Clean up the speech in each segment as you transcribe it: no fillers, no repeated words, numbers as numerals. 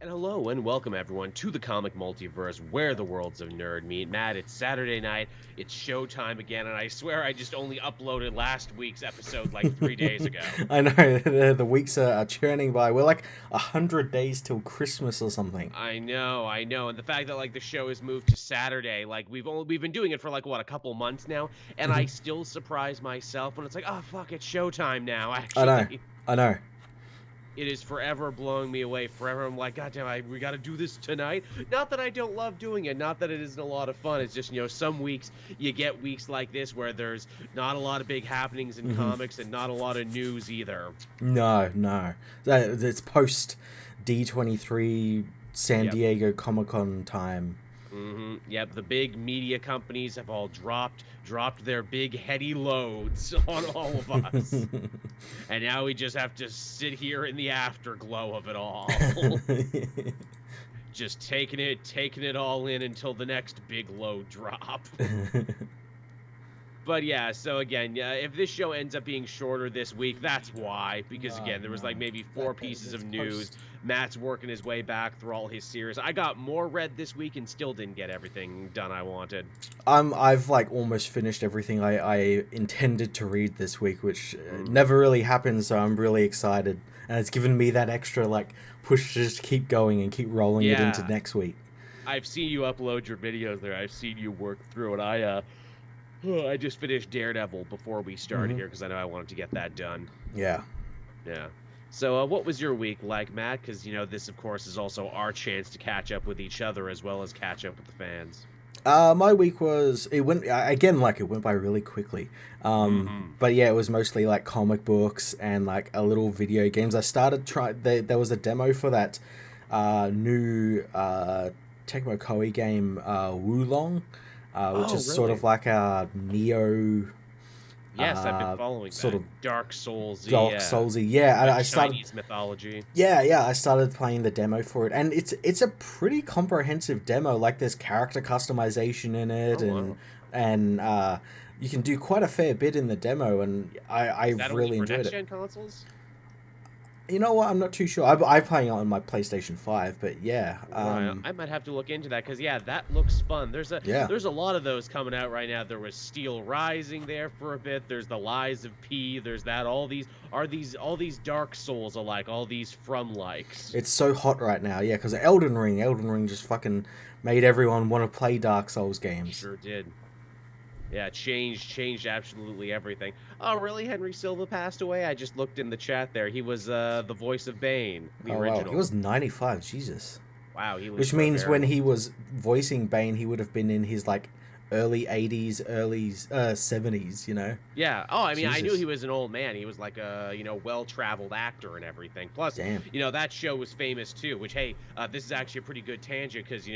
And hello and welcome everyone to the comic multiverse where the worlds of nerd meet. Matt, it's Saturday night, it's showtime again, and I swear I just only uploaded last week's episode like 3 days ago. I know the weeks are churning by. We're like 100 days till Christmas or something. I know, and the fact that like the show has moved to Saturday, like we've been doing it for like what, a couple months now, and I still surprise myself when it's like, oh fuck, it's showtime now. I know, Actually, I know. it is forever blowing me away. Forever, I'm like, God damn, we got to do this tonight. Not that I don't love doing it. Not that it isn't a lot of fun. It's just, some weeks you get weeks like this where there's not a lot of big happenings in comics and not a lot of news either. No. It's post D23 San Yep. Diego Comic-Con time. Yep. The big media companies have all dropped their big heady loads on all of us, and now we just have to sit here in the afterglow of it all. Just taking it all in until the next big load drop. But yeah, so again, if this show ends up being shorter this week, that's why. Because again, there was like maybe four pieces of news. Matt's working his way back through all his series. I got more read this week and still didn't get everything done I wanted. I've like almost finished everything I intended to read this week, which never really happens. So I'm really excited, and it's given me that extra like push to just keep going and keep rolling it into next week. I've seen you upload your videos there. I've seen you work through it. I just finished Daredevil before we started here because I know I wanted to get that done. Yeah. So what was your week like, Matt? Because, this, of course, is also our chance to catch up with each other as well as catch up with the fans. My week it went by really quickly. But yeah, it was mostly like comic books and like a little video games. I started there was a demo for that new Tecmo Koei game, Wulong, which is sort of like a Neo. Yes, I've been following sort that. of Dark Soulsy. Soulsy. Yeah, I started Chinese mythology. Yeah, I started playing the demo for it, and it's a pretty comprehensive demo. Like there's character customization in it, and you can do quite a fair bit in the demo, and I really enjoyed it. Next-gen consoles? You know what? I'm not too sure. I'm playing it on my PlayStation 5, but yeah. I might have to look into that because that looks fun. There's a lot of those coming out right now. There was Steel Rising there for a bit. There's the Lies of P. There's that. All these Dark Souls alike. All these from likes. It's so hot right now, yeah. Because Elden Ring just fucking made everyone want to play Dark Souls games. Sure did. Yeah, changed absolutely everything. Oh, really? Henry Silva passed away? I just looked in the chat there. He was the voice of Bane, the original. Wow. He was 95, Jesus. Wow, he was. Which means when he was voicing Bane, he would have been in his like early 80s, early 70s, Yeah. Oh, I mean, Jesus. I knew he was an old man. He was like a, well-traveled actor and everything. Plus, Damn. That show was famous too, which, hey, this is actually a pretty good tangent because,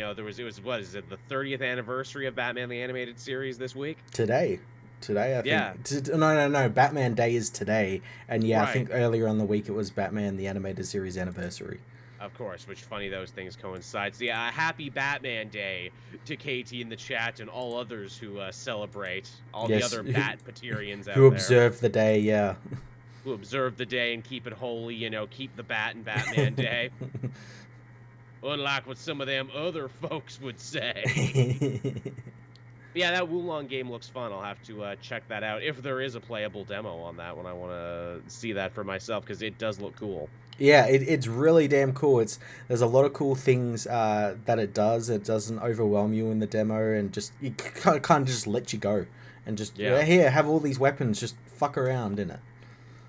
what is it, the 30th anniversary of Batman the Animated Series this week? Today, I think. Yeah. No. Batman Day is today. And yeah, Right. I think earlier on the week it was Batman the Animated Series anniversary. Of course, which funny those things coincide. So yeah, happy Batman Day to KT in the chat and all others who celebrate, all the other Bat-Paterians out there. Who observe the day, yeah. Who observe the day and keep it holy, keep the bat in Batman Day. Unlike what some of them other folks would say. Yeah, that Wulong game looks fun. I'll have to check that out if there is a playable demo on that one. I want to see that for myself because it does look cool. Yeah, it's really damn cool. There's a lot of cool things that it does. It doesn't overwhelm you in the demo, and just it kind of just let you go and just here, have all these weapons, just fuck around in it.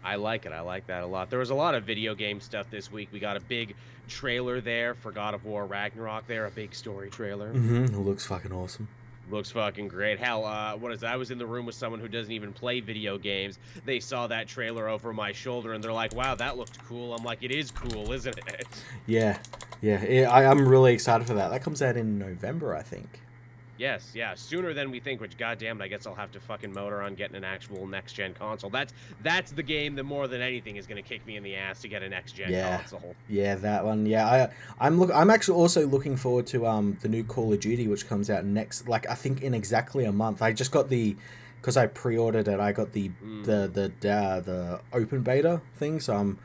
I like it. I like that a lot. There was a lot of video game stuff this week. We got a big trailer there for God of War Ragnarok there, a big story trailer. It looks fucking awesome. Looks fucking great. Hell, what is it? I was in the room with someone who doesn't even play video games. They saw that trailer over my shoulder, and they're like, wow, that looked cool. I'm like, it is cool, isn't it? Yeah. I'm really excited for that. That comes out in November, I think. Yes, yeah, sooner than we think, which, goddamn, I guess I'll have to fucking motor on getting an actual next-gen console. That's the game that more than anything is going to kick me in the ass to get a next-gen console. Yeah, that one. Yeah, I'm actually also looking forward to the new Call of Duty, which comes out next, like, I think in exactly a month. I just got because I pre-ordered it, I got the open beta thing, so I'm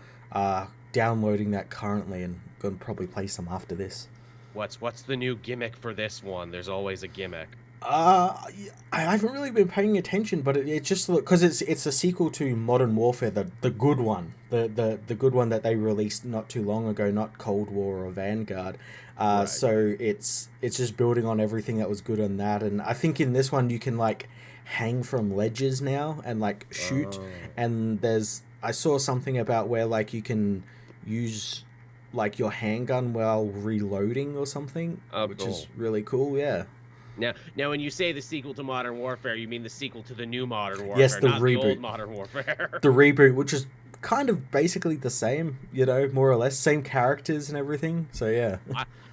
downloading that currently and gonna probably play some after this. What's the new gimmick for this one? There's always a gimmick. I haven't really been paying attention, but it just look because it's a sequel to Modern Warfare, the good one, the good one that they released not too long ago, not Cold War or Vanguard. Right. So it's just building on everything that was good on that, and I think in this one you can like hang from ledges now and like shoot, and I saw something about where like you can use like your handgun while reloading or something, which is really cool. Yeah. Now, when you say the sequel to Modern Warfare, you mean the sequel to the new Modern Warfare, yes, the not reboot. The old Modern Warfare. The reboot, which is kind of basically the same, you know, more or less, same characters and everything. So yeah.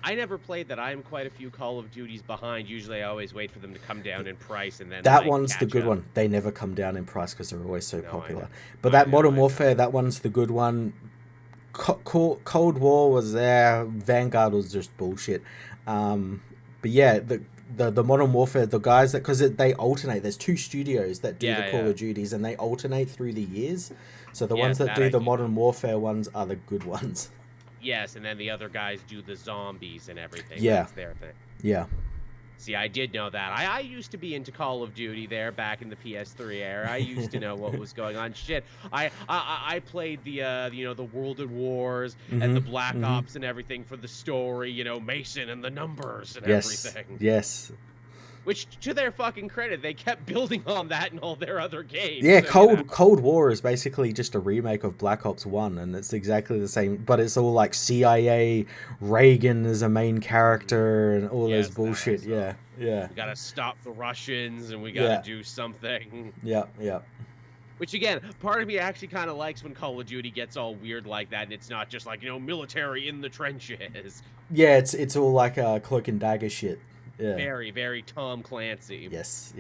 I never played that. I am quite a few Call of Duties behind. Usually, I always wait for them to come down in price and then that like, one's the good up. one. They never come down in price because they're always so popular. But that Modern Warfare, that one's the good one. Cold War was there. Vanguard was just bullshit. But yeah, the Modern Warfare, the guys that, because they alternate. There's two studios that do the Call of Duties, and they alternate through the years. So the ones that do the Modern Warfare ones are the good ones. Yes, and then the other guys do the zombies and everything. Yeah. That's their thing. Yeah. See, I did know that. I used to be into Call of Duty there back in the PS3 era. I used to know what was going on. Shit, I played the the World at Wars and the Black Ops and everything for the story. You know, Mason and the numbers and everything. Yes. Which, to their fucking credit, they kept building on that in all their other games. Yeah, so, Cold War is basically just a remake of Black Ops 1, and it's exactly the same, but it's all like CIA, Reagan is a main character, and all this bullshit, yeah. We gotta stop the Russians, and we gotta do something. Yeah. Which, again, part of me actually kind of likes when Call of Duty gets all weird like that, and it's not just like, military in the trenches. Yeah, it's all like cloak and dagger shit. Yeah. Very, very Tom Clancy. Yes.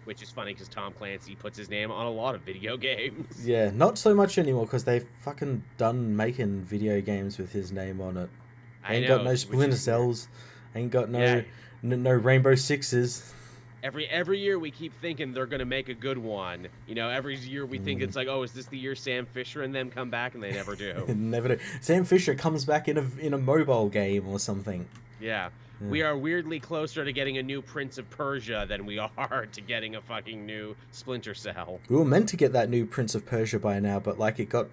Which is funny because Tom Clancy puts his name on a lot of video games. Yeah, not so much anymore because they've fucking done making video games with his name on it. Ain't got no Splinter Cells. Ain't got no Rainbow Sixes. Every year we keep thinking they're gonna make a good one. Every year we think it's like, oh, is this the year Sam Fisher and them come back, and they never do. Never do. Sam Fisher comes back in a mobile game or something. Yeah. We are weirdly closer to getting a new Prince of Persia than we are to getting a fucking new Splinter Cell. We were meant to get that new Prince of Persia by now, but like it got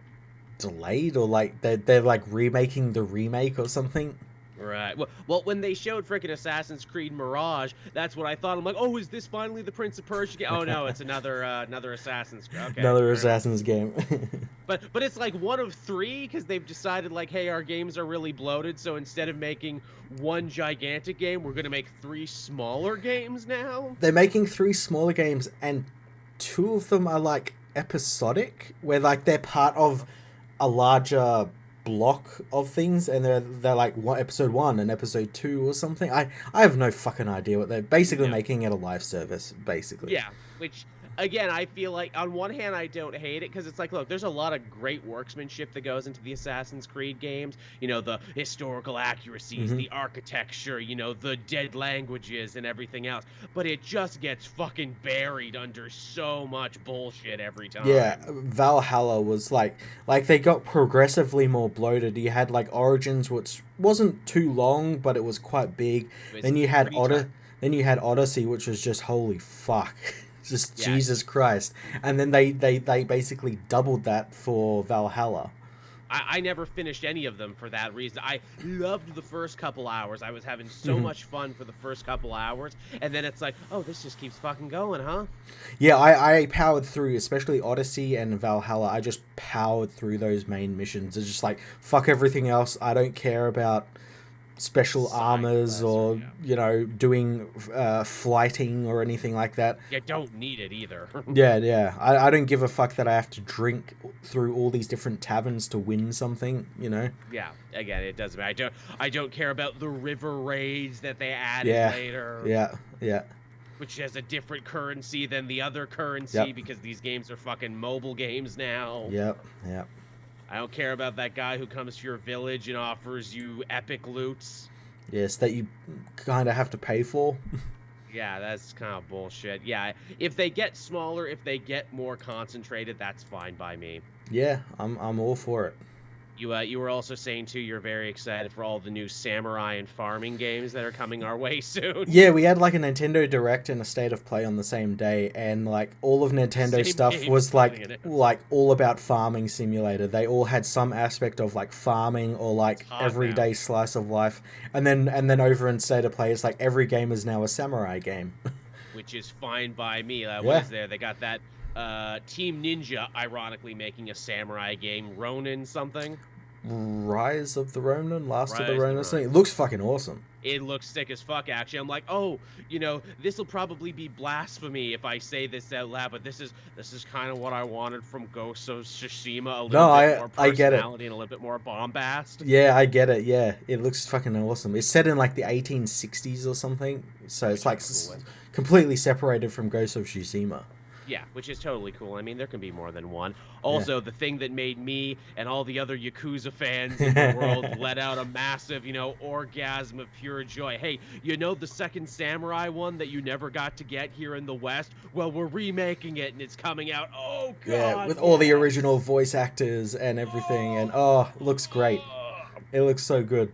delayed, or like they're like remaking the remake or something. Right. Well, when they showed frickin' Assassin's Creed Mirage, that's what I thought. I'm like, oh, is this finally the Prince of Persia game? Oh no, it's another Assassin's. Okay. Another Assassin's game. But it's like one of three because they've decided like, hey, our games are really bloated, so instead of making one gigantic game, we're gonna make 3 smaller games now. They're making 3 smaller games, and 2 of them are like episodic, where like they're part of a larger block of things, and they're like episode 1 and episode 2 or something. I have no fucking idea what they're basically making it a live service, basically. Yeah, which again, I feel like on one hand I don't hate it because it's like, look, there's a lot of great workmanship that goes into the Assassin's Creed games. The historical accuracies, the architecture, the dead languages and everything else. But it just gets fucking buried under so much bullshit every time. Yeah, Valhalla was like they got progressively more bloated. You had like Origins, which wasn't too long, but it was quite big. Then you had Odyssey, which was just holy fuck. Just Jesus Christ. And then they basically doubled that for Valhalla. I never finished any of them for that reason. I loved the first couple hours. I was having so much fun for the first couple hours. And then it's like, oh, this just keeps fucking going, huh? Yeah, I powered through, especially Odyssey and Valhalla. I just powered through those main missions. It's just like, fuck everything else. I don't care about special armors or doing flighting or anything like that. You don't need it either. yeah I don't give a fuck that I have to drink through all these different taverns to win something. Yeah, again, it doesn't matter. I don't care about the river raids that they added later. Yeah which has a different currency than the other currency because these games are fucking mobile games now. Yep. I don't care about that guy who comes to your village and offers you epic loots. Yes, that you kind of have to pay for. Yeah, that's kind of bullshit. Yeah, if they get smaller, if they get more concentrated, that's fine by me. Yeah, I'm all for it. You were also saying too you're very excited for all the new samurai and farming games that are coming our way soon. Yeah, we had like a Nintendo Direct and a State of Play on the same day, and like all of Nintendo Same stuff game was getting like announced. all about farming simulator. They all had some aspect of like farming or It's like hot everyday now, slice of life. And then over in State of Play, it's like every game is now a samurai game. which is fine by me. What Yeah. is there? They got that Team Ninja, ironically making a samurai game, Ronin something. Rise of the Ronin, Last of the Rise of the Ronin. Ronin. It looks fucking awesome. It looks sick as fuck, actually. I'm like, oh, this will probably be blasphemy if I say this out loud, but this is kind of what I wanted from Ghost of Tsushima. A little bit more I get it. personality and a little bit more bombast. Yeah, I get it. Yeah, it looks fucking awesome. It's set in like the 1860s or something, so it's like completely separated from Ghost of Tsushima. Yeah, which is totally cool. I mean, there can be more than one. Also, the thing that made me and all the other Yakuza fans in the world let out a massive, orgasm of pure joy. Hey, the second Samurai one that you never got to get here in the West? Well, we're remaking it, and it's coming out. Oh, God. Yeah, with all the original voice actors and everything, and it looks great. It looks so good.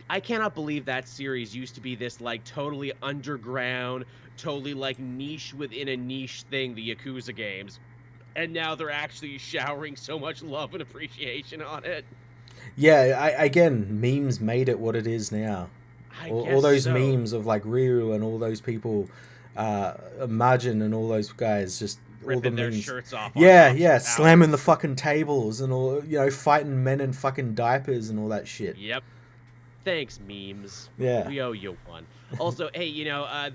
I cannot believe that series used to be this, like, totally underground, totally, like, niche within a niche thing, the Yakuza games. And now they're actually showering so much love and appreciation on it. Yeah, again, memes made it what it is now. All those memes of, like, Ryu and all those people, Majin and all those guys, just ripping all the their memes. shirts off. Yeah, slamming the fucking tables and all, fighting men in fucking diapers and all that shit. Yep. Thanks, memes. Yeah. We owe you one. Also, hey,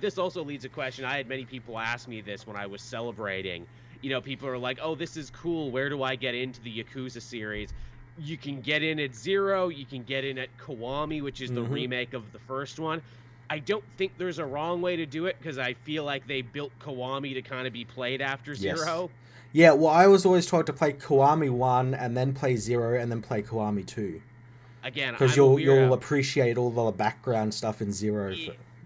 this also leads a question. I had many people ask me this when I was celebrating. People are like, oh, this is cool. Where do I get into the Yakuza series? You can get in at 0. You can get in at Kiwami, which is the remake of the first one. I don't think there's a wrong way to do it because I feel like they built Kiwami to kind of be played after 0. Yeah, well, I was always taught to play Kiwami 1 and then play 0 and then play Kiwami 2. Again, because you'll appreciate all the background stuff in 0.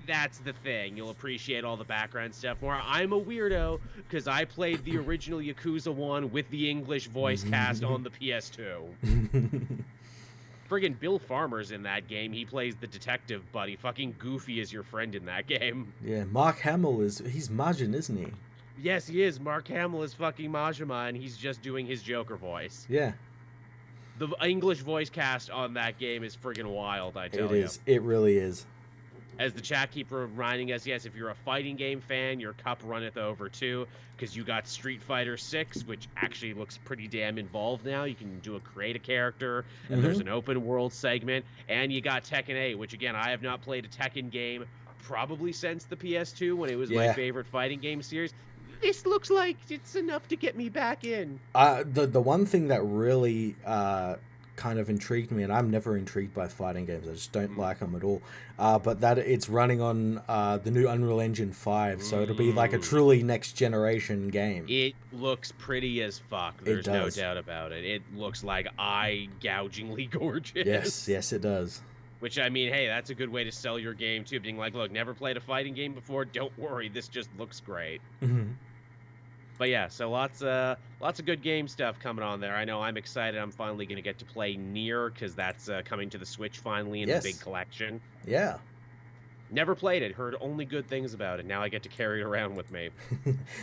That's the thing. You'll appreciate all the background stuff more. I'm a weirdo because I played the original Yakuza 1 with the English voice cast on the PS2. Friggin' Bill Farmer's in that game. He plays the detective buddy. Fucking Goofy is your friend in that game. Yeah, Mark Hamill he's Majin, isn't he? Yes, he is. Mark Hamill is fucking Majima, and he's just doing his Joker voice. Yeah. The English voice cast on that game is friggin' wild, I tell you. It is. It really is. As the chat keeper reminding us, yes, if you're a fighting game fan, your cup runneth over too, because you got Street Fighter 6, which actually looks pretty damn involved now. You can create a character, and there's an open world segment, and you got Tekken 8, which again, I have not played a Tekken game probably since the PS2 when it was my favorite fighting game series. This looks like it's enough to get me back in. The one thing that really kind of intrigued me, and I'm never intrigued by fighting games, I just don't like them at all, but that it's running on the new Unreal Engine 5, so it'll be like a truly next generation game. It looks pretty as fuck. There's no doubt about it. It looks like eye-gougingly gorgeous. Yes, it does. Which, I mean, hey, that's a good way to sell your game, too. Being like, look, never played a fighting game before? Don't worry, this just looks great. But yeah, so lots of good game stuff coming on there. I know I'm excited. I'm finally going to get to play Nier, because that's coming to the Switch finally in the big collection. Yeah. Never played it. Heard only good things about it. Now I get to carry it around with me.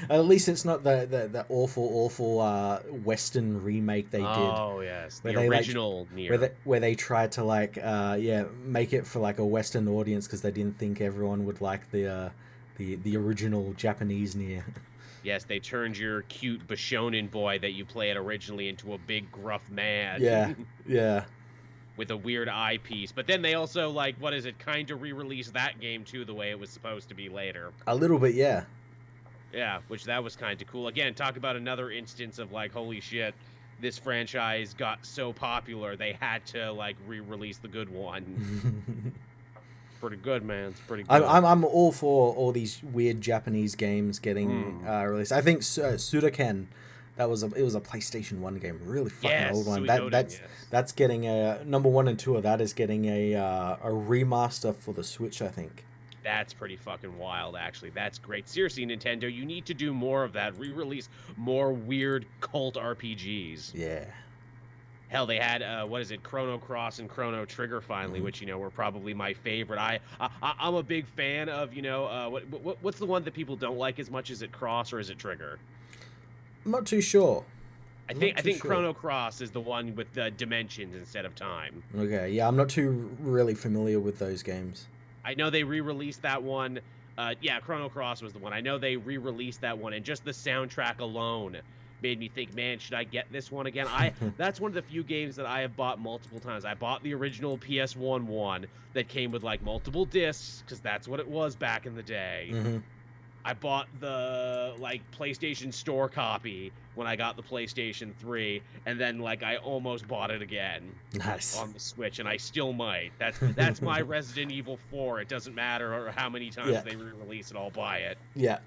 At least it's not the awful Western remake they did. Oh, yes. The original Nier. Where they tried to, make it for, like, a Western audience because they didn't think everyone would like the original Japanese Nier. Yes, they turned your cute Bishonen boy that you played originally into a big gruff man. Yeah. With a weird eyepiece. But then they also, kind of re-released that game, too, the way it was supposed to be later. A little bit, yeah. Yeah, which that was kind of cool. Again, talk about another instance of, holy shit, this franchise got so popular, they had to, re-release the good one. Pretty good, man. It's pretty good. I'm all for all these weird Japanese games getting released. I think Sudaken, it was a PlayStation 1 game, really fucking old one. That's getting a number 1 and 2 of that is getting a remaster for the Switch, I think. That's pretty fucking wild, actually. That's great. Seriously, Nintendo, you need to do more of that. Re-release more weird cult RPGs. Yeah. Hell, they had what is it, Chrono Cross and Chrono Trigger finally, which were probably my favorite. I'm a big fan of what's the one that people don't like as much? Is it Cross or is it Trigger? I'm not too sure. I think Chrono Cross is the one with the dimensions instead of time. Okay, yeah, I'm not too really familiar with those games. I know they re-released that one. Yeah, Chrono Cross was the one. I know they re-released that one, and just the soundtrack alone made me think, man, should I get this one again? That's one of the few games that I have bought multiple times. I bought the original PS1 one that came with like multiple discs, because that's what it was back in the day. Mm-hmm. I bought the like PlayStation Store copy when I got the PlayStation 3, and then like I almost bought it again. Nice. On the Switch, and I still might. That's my Resident Evil 4. It doesn't matter how many times they re-release it, I'll buy it. Yeah.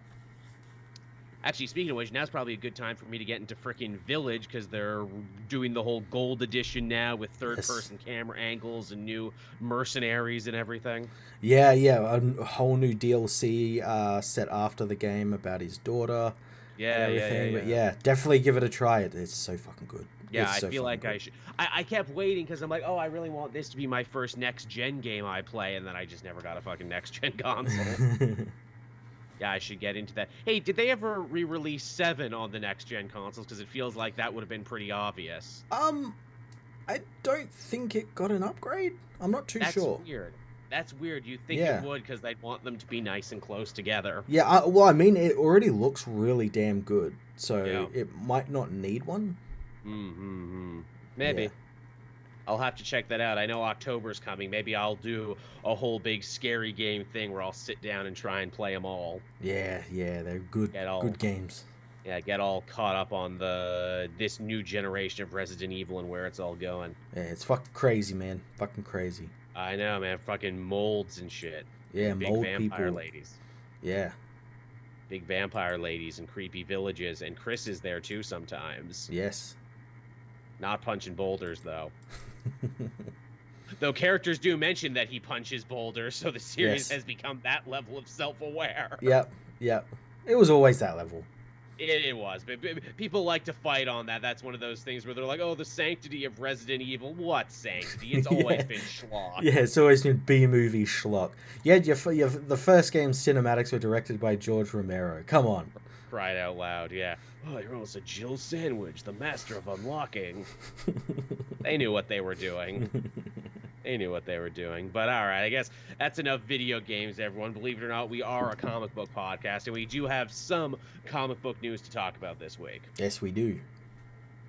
Actually, speaking of which, now's probably a good time for me to get into frickin' Village, because they're doing the whole gold edition now with third-person camera angles and new mercenaries and everything. Yeah, a whole new DLC set after the game about his daughter. Yeah. But yeah, definitely give it a try. It's so fucking good. Yeah, I feel like I should. I kept waiting because I'm like, oh, I really want this to be my first next-gen game I play, and then I just never got a fucking next-gen console. Yeah, I should get into that. Hey, did they ever re-release 7 on the next-gen consoles? Because it feels like that would have been pretty obvious. I don't think it got an upgrade. I'm not too sure. That's weird. That's weird. You'd think it would, because they'd want them to be nice and close together. Yeah, well, I mean, it already looks really damn good, so it might not need one. Maybe. Yeah. I'll have to check that out. I know October's coming. Maybe I'll do a whole big scary game thing where I'll sit down and try and play them all. Yeah, they're good games. Yeah, get all caught up on this new generation of Resident Evil and where it's all going. Yeah, it's fucking crazy, man. Fucking crazy. I know, man. Fucking molds and shit. Yeah, big mold vampire people. ladies. Yeah. Big vampire ladies and creepy villages, and Chris is there too sometimes. Yes. Not punching boulders, though. Though characters do mention that he punches boulders, so the series has become that level of self-aware. Yep. It was always that level. It was, but people like to fight on that. That's one of those things where they're like, oh, the sanctity of Resident Evil. What sanctity? It's always been schlock. Yeah, it's always been B-movie schlock. Yeah, the first game's cinematics were directed by George Romero. Come on. Cried out loud, yeah. Oh, you're almost a Jill Sandwich, the master of unlocking. They knew what they were doing. But all right, I guess that's enough video games, everyone. Believe it or not, we are a comic book podcast, and we do have some comic book news to talk about this week. Yes, we do.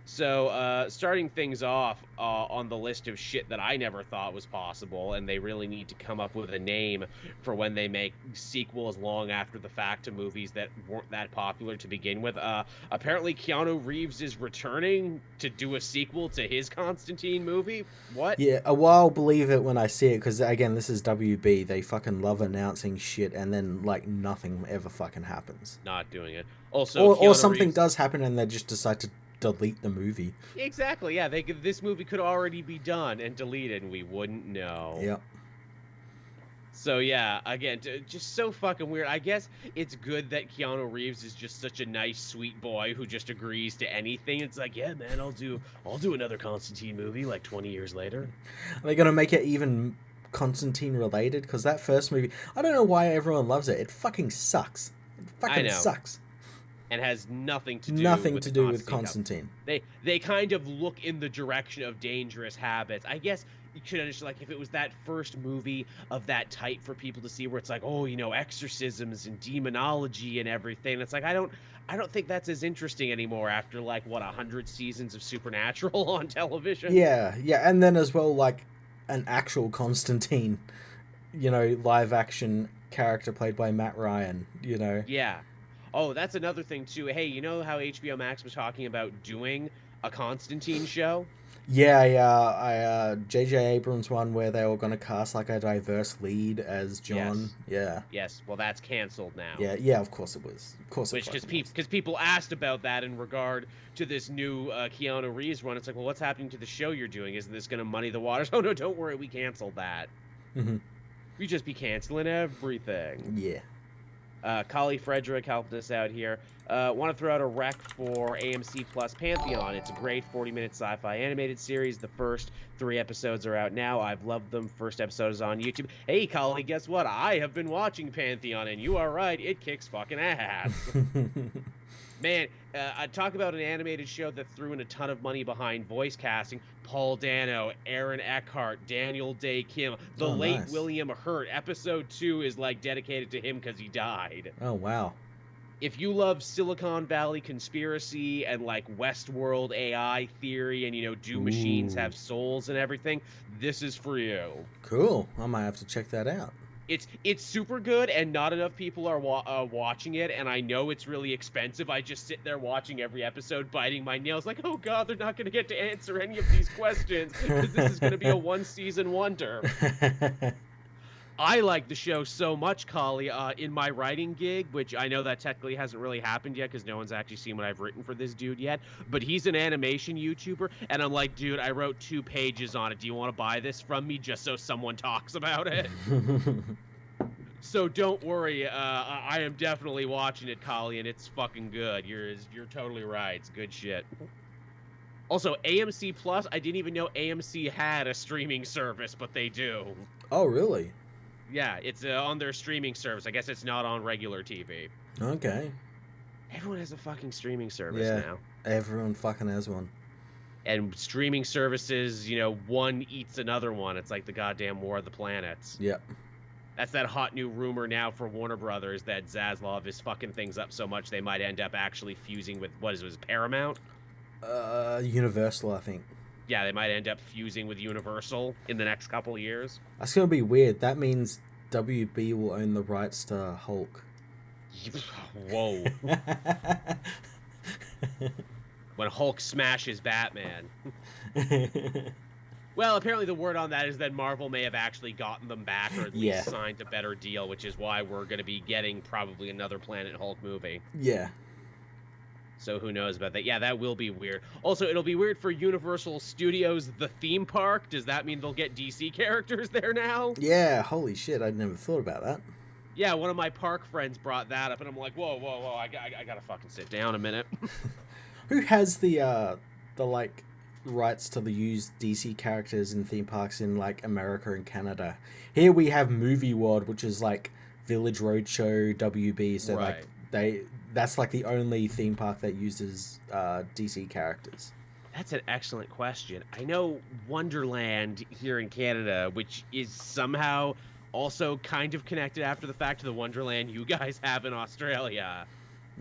So, starting things off on the list of shit that I never thought was possible, and they really need to come up with a name for when they make sequels long after the fact to movies that weren't that popular to begin with. Apparently, Keanu Reeves is returning to do a sequel to his Constantine movie. What? Yeah, I'll believe it when I see it, because, again, this is WB. They fucking love announcing shit, and then, like, nothing ever fucking happens. Not doing it. Also, or something does happen, and they just decide to delete the movie. Exactly, yeah. This movie could already be done and deleted, and we wouldn't know. Yep. So yeah, again, just so fucking weird. I guess it's good that Keanu Reeves is just such a nice, sweet boy who just agrees to anything. It's like, yeah, man, I'll do another Constantine movie like 20 years later. Are they gonna make it even Constantine related? Because that first movie, I don't know why everyone loves it. It fucking sucks. It fucking sucks. And has nothing to do with Constantine. They kind of look in the direction of Dangerous Habits. I guess you could understand, like, if it was that first movie of that type for people to see, where it's like, oh, exorcisms and demonology and everything. It's like, I don't think that's as interesting anymore after, like, 100 seasons of Supernatural on television. Yeah, and then as well, like, an actual Constantine, live action character played by Matt Ryan. Yeah. Oh, that's another thing, too. Hey, you know how HBO Max was talking about doing a Constantine show? Yeah. J.J. Abrams one where they were going to cast, like, a diverse lead as John. Yes. Yeah. Yes, well, that's canceled now. Yeah, of course it was. Of course it was. Because people asked about that in regard to this new Keanu Reeves one. It's like, well, what's happening to the show you're doing? Isn't this going to muddy the waters? Oh, no, don't worry. We canceled that. Mm-hmm. We just be canceling everything. Yeah. Kali Frederick helped us out here. Want to throw out a rec for AMC Plus Pantheon. It's a great 40-minute sci-fi animated series. The first 3 episodes are out now. I've loved them. First episode is on YouTube. Hey, Kali, guess what? I have been watching Pantheon, and you are right. It kicks fucking ass. Man, I talk about an animated show that threw in a ton of money behind voice casting. Paul Dano, Aaron Eckhart, Daniel Day Kim, the late nice. William Hurt. Episode 2 is like dedicated to him because he died. Oh, wow. If you love Silicon Valley conspiracy and like Westworld AI theory and, you know, do machines have souls and everything, this is for you. Cool. I might have to check that out. It's super good, and not enough people are watching it, and I know it's really expensive. I just sit there watching every episode, biting my nails like, oh god, they're not going to get to answer any of these questions, because this is going to be a one-season wonder. I like the show so much, Kali, in my writing gig, which I know that technically hasn't really happened yet, because no one's actually seen what I've written for this dude yet, but he's an animation YouTuber, and I'm like, dude, I wrote 2 pages on it. Do you want to buy this from me just so someone talks about it? So don't worry, I am definitely watching it, Kali, and it's fucking good. You're totally right. It's good shit. Also, AMC Plus, I didn't even know AMC had a streaming service, but they do. Oh, really? Yeah, it's on their streaming service. I guess it's not on regular TV. Okay. Everyone has a fucking streaming service now. Everyone fucking has one. And streaming services, you know, one eats another one. It's like the goddamn War of the Planets. Yep. That's that hot new rumor now for Warner Brothers that Zaslav is fucking things up so much they might end up actually fusing with, what is it, Paramount? Universal, I think. Yeah, they might end up fusing with Universal in the next couple of years. That's gonna be weird. That means WB will own the rights to Hulk. Whoa. When Hulk smashes Batman. Well, apparently the word on that is that Marvel may have actually gotten them back, or at least signed a better deal, which is why we're going to be getting probably another Planet Hulk movie. Yeah. So who knows about that? Yeah, that will be weird. Also, it'll be weird for Universal Studios, the theme park. Does that mean they'll get DC characters there now? Yeah, holy shit, I'd never thought about that. Yeah, one of my park friends brought that up, and I'm like, whoa, I gotta fucking sit down a minute. Who has the like rights to use DC characters in theme parks in like America and Canada? Here we have Movie World, which is like Village Roadshow, WB, so right. like that's like the only theme park that uses DC characters. That's an excellent question. I know Wonderland here in Canada, which is somehow also kind of connected after the fact to the Wonderland you guys have in Australia.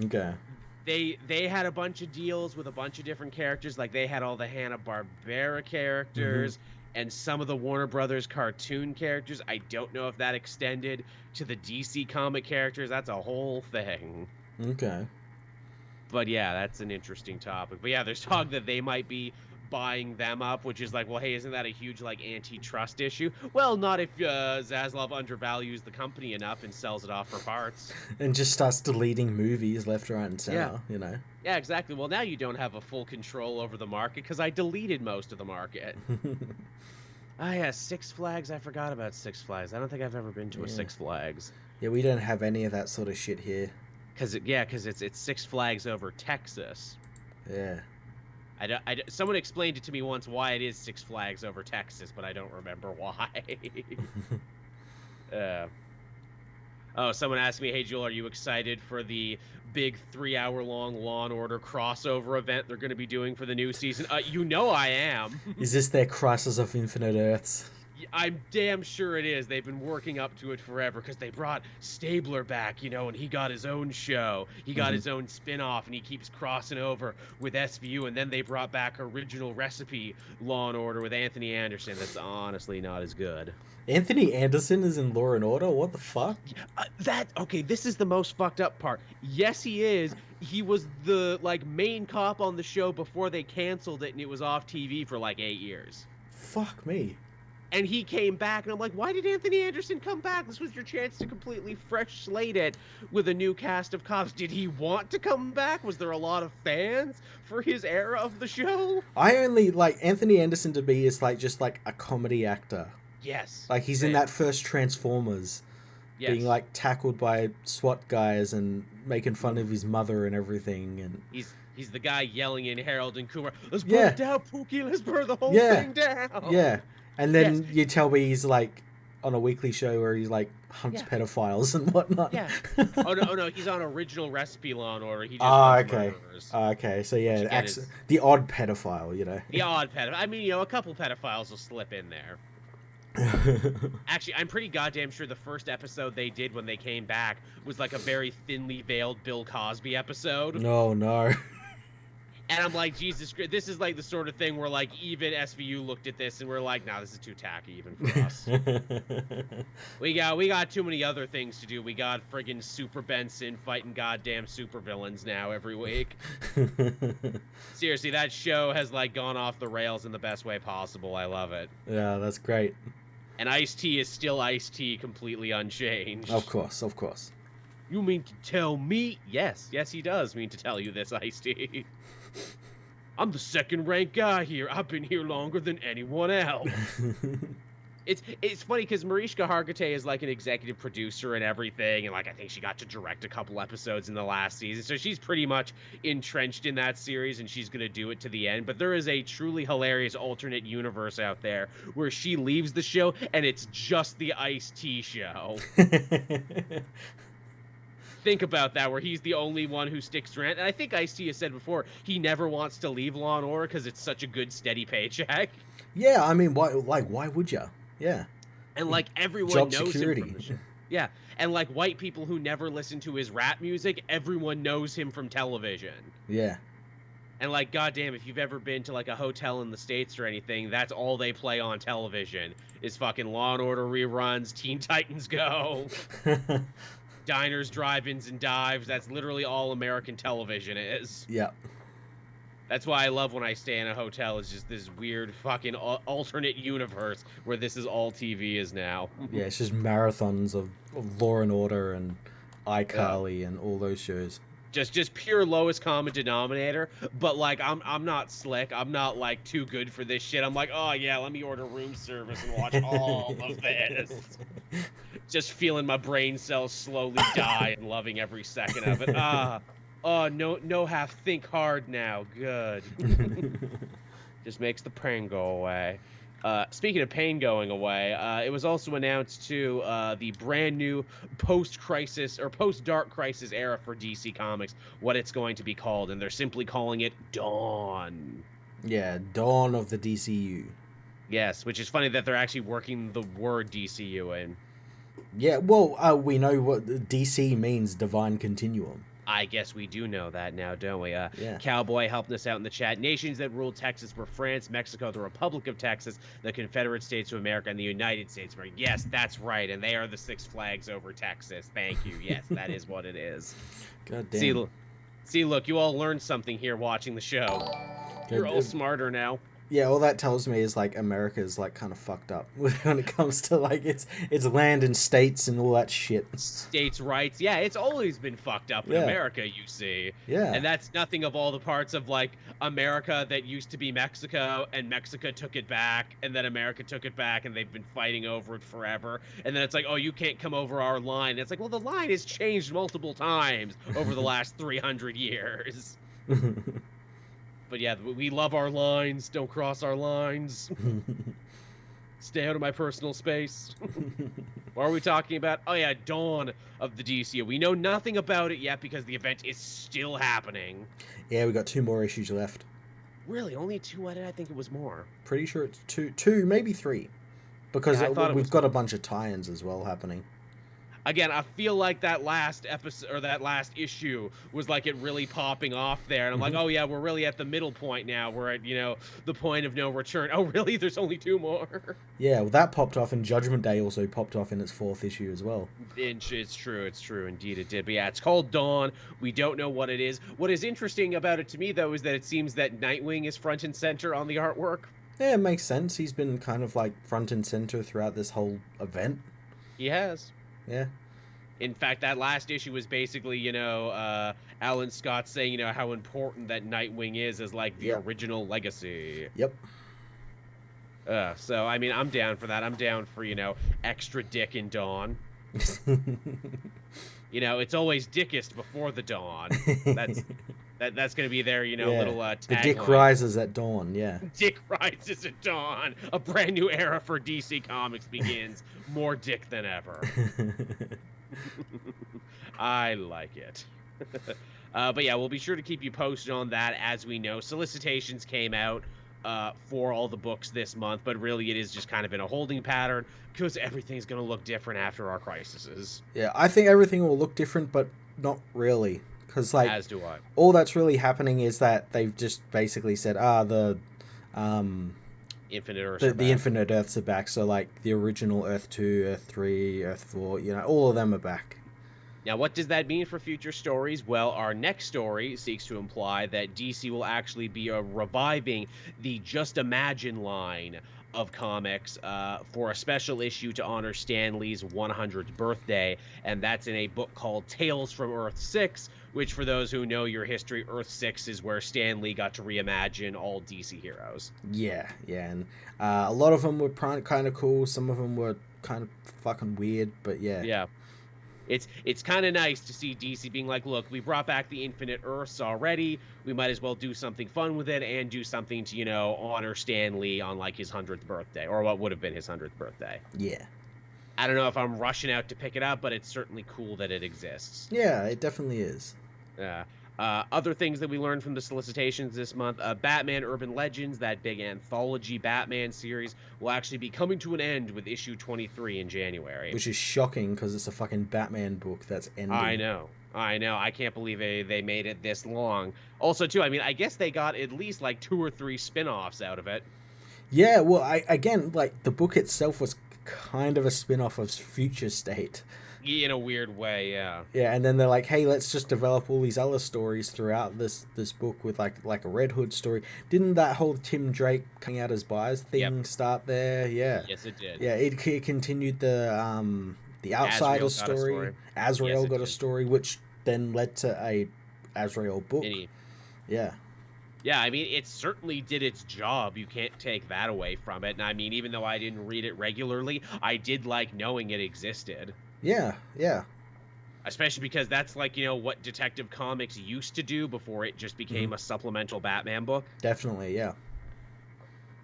Okay. They had a bunch of deals with a bunch of different characters. Like, they had all the Hanna-Barbera characters and some of the Warner Brothers cartoon characters. I don't know if that extended to the DC comic characters. That's a whole thing. Okay. But yeah, that's an interesting topic. But yeah, there's talk that they might be buying them up, which is like, well, hey, isn't that a huge like antitrust issue? Well, not if Zaslav undervalues the company enough and sells it off for parts. And just starts deleting movies left, right, and center, you know? Yeah, exactly. Well, now you don't have a full control over the market because I deleted most of the market. Yeah, Six Flags. I forgot about Six Flags. I don't think I've ever been to a Six Flags. Yeah, we don't have any of that sort of shit here. Because it's Six Flags over Texas. Yeah. Someone explained it to me once why it is Six Flags over Texas, but I don't remember why. Someone asked me, hey, Joel, are you excited for the big 3-hour-long Law & Order crossover event they're going to be doing for the new season? You know I am. Is this their Crisis of Infinite Earths? I'm damn sure it is. They've been working up to it forever because they brought Stabler back, you know, and he got his own show. He got his own spin-off, and he keeps crossing over with SVU, and then they brought back Original Recipe Law & Order with Anthony Anderson. That's honestly not as good. Anthony Anderson is in Law & Order? What the fuck? This is the most fucked up part. Yes, he is. He was the, like, main cop on the show before they canceled it, and it was off TV for, like, 8 years. Fuck me. And he came back, and I'm like, why did Anthony Anderson come back? This was your chance to completely fresh slate it with a new cast of cops. Did he want to come back? Was there a lot of fans for his era of the show? I only like Anthony Anderson to be is like just like a comedy actor. Yes. Like he's in that first Transformers. being like tackled by SWAT guys and making fun of his mother and everything. And he's the guy yelling in Harold and Kumar, "Let's burn it down, Pookie. Let's burn the whole thing down." Yeah, and then you tell me he's like on a weekly show where he like hunts pedophiles and whatnot. Yeah. Oh no, he's on Original Recipe Law and Order. He just hunts murderers. Okay, so yeah, the odd pedophile, you know. The odd pedophile. I mean, you know, a couple pedophiles will slip in there. Actually, I'm pretty goddamn sure the first episode they did when they came back was like a very thinly veiled Bill Cosby episode. No. And I'm like, Jesus Christ, this is like the sort of thing where like even SVU looked at this and we're like, nah, this is too tacky even for us. we got too many other things to do. We got friggin' Super Benson fighting goddamn supervillains now every week. Seriously, that show has like gone off the rails in the best way possible. I love it. Yeah, that's great. And Ice-T is still Ice-T, completely unchanged. Of course. You mean to tell me? Yes, he does mean to tell you this, Ice-T. I'm the second-ranked guy here. I've been here longer than anyone else. It's funny because Mariska Hargitay is like an executive producer and everything, and like I think she got to direct a couple episodes in the last season, so she's pretty much entrenched in that series, and she's gonna do it to the end. But there is a truly hilarious alternate universe out there where she leaves the show and it's just the Ice-T show. Think about that, where he's the only one who sticks around. And I think Ice-T has said before, he never wants to leave Law & Order because it's such a good, steady paycheck. Yeah, I mean, why would you? Yeah. And, like, everyone knows him from the show. Yeah, and, like, white people who never listen to his rap music, everyone knows him from television. Yeah. And, like, goddamn, if you've ever been to, like, a hotel in the States or anything, that's all they play on television is fucking Law & Order reruns, Teen Titans Go. Diners, drive-ins, and dives. That's literally all American television is. Yeah. That's why I love when I stay in a hotel. It's just this weird fucking alternate universe where this is all TV is now. Yeah, it's just marathons of Law and Order and iCarly and all those shows. Just pure lowest common denominator. But like I'm not slick. I'm not like too good for this shit. I'm like, oh yeah, let me order room service and watch all of this. Just feeling my brain cells slowly die and loving every second of it. Oh, no have think hard now. Good. Just makes the pain go away. Speaking of pain going away, it was also announced, too, the brand new post-crisis or post-Dark Crisis era for DC Comics, what it's going to be called, and they're simply calling it Dawn. Yeah, Dawn of the DCU. Yes, which is funny that they're actually working the word DCU in. Yeah, well, we know what DC means, Divine Continuum. I guess we do know that now, don't we? Yeah. Cowboy helping us out in the chat. Nations that ruled Texas were France, Mexico, the Republic of Texas, the Confederate States of America, and the United States of America. Yes, that's right, and they are the Six Flags over Texas. Thank you. Yes, that is what it is. God damn. See, look, you all learned something here watching the show. You're all smarter now. Yeah, all that tells me is like America's like kind of fucked up when it comes to like its land and states and all that shit. States' rights, yeah, it's always been fucked up in America, you see. Yeah. And that's nothing of all the parts of like America that used to be Mexico, and Mexico took it back, and then America took it back, and they've been fighting over it forever. And then it's like, oh, you can't come over our line. And it's like, well, the line has changed multiple times over the last 300 years. But yeah, we love our lines. Don't cross our lines. Stay out of my personal space. What are we talking about? Oh yeah, Dawn of the DCU. We know nothing about it yet because the event is still happening. Yeah, we got 2 more issues left. Really? Only 2? Why did I think it was more? Pretty sure it's 2, maybe 3. Because we've got a bunch of tie-ins as well happening. Again, I feel like that last episode or that last issue was like it really popping off there. And I'm like, oh yeah, we're really at the middle point now. We're at, the point of no return. Oh really? There's only 2 more. Yeah, well that popped off, and Judgment Day also popped off in its 4th issue as well. It's true. Indeed it did. But yeah, it's called Dawn. We don't know what it is. What is interesting about it to me, though, is that it seems that Nightwing is front and center on the artwork. Yeah, it makes sense. He's been kind of like front and center throughout this whole event. He has. Yeah. In fact, that last issue was basically, Alan Scott saying, how important that Nightwing is as, like, the original legacy. Yep. So, I mean, I'm down for that. I'm down for, extra dick in Dawn. You know, it's always dickest before the dawn. That's going to be their, you know, Yeah. little The tagline. dick rises at dawn, yeah. Dick rises at dawn. A brand new era for DC Comics begins. More dick than ever. I like it. But yeah, we'll be sure to keep you posted on that as we know. Solicitations came out for all the books this month, but really it is just kind of in a holding pattern because everything's going to look different after our crises. Yeah, I think everything will look different, but not really. Because, like, as do I. All that's really happening is that they've just basically said, the Infinite Earths the Infinite Earths are back. So, like, the original Earth 2, Earth 3, Earth 4, you know, all of them are back. Now, what does that mean for future stories? Well, our next story seeks to imply that DC will actually be reviving the Just Imagine line of comics for a special issue to honor Stan Lee's 100th birthday, and that's in a book called Tales from Earth 6, which, for those who know your history, Earth 6 is where Stan Lee got to reimagine all DC heroes. Yeah, and a lot of them were kind of cool, some of them were kind of fucking weird, but yeah. Yeah. It's kind of nice to see DC being like, look, we brought back the Infinite Earths already. We might as well do something fun with it and do something to, you know, honor Stan Lee on, like, his 100th birthday, or what would have been his 100th birthday. Yeah. I don't know if I'm rushing out to pick it up, but it's certainly cool that it exists. Yeah, it definitely is. Other things that we learned from the solicitations this month, Batman Urban Legends, that big anthology Batman series, will actually be coming to an end with issue 23 in January. Which is shocking because it's a fucking Batman book that's ending. I know. I can't believe they made it this long. Also, too, I mean, I guess they got at least like 2 or 3 spin-offs out of it. Yeah, well, again, like, the book itself was kind of a spin-off of Future State. In a weird way, yeah. Yeah, and then they're like, hey, let's just develop all these other stories throughout this book with like a Red Hood story. Didn't that whole Tim Drake coming out as Bias thing start there? Yeah. Yes, it did. Yeah, it continued the Outsider story. Azrael got a story, which then led to a Azrael book. Yeah. Yeah, I mean, it certainly did its job. You can't take that away from it. And I mean, even though I didn't read it regularly, I did like knowing it existed. Yeah. Especially because that's, like, you know, what Detective Comics used to do before it just became a supplemental Batman book. Definitely, yeah.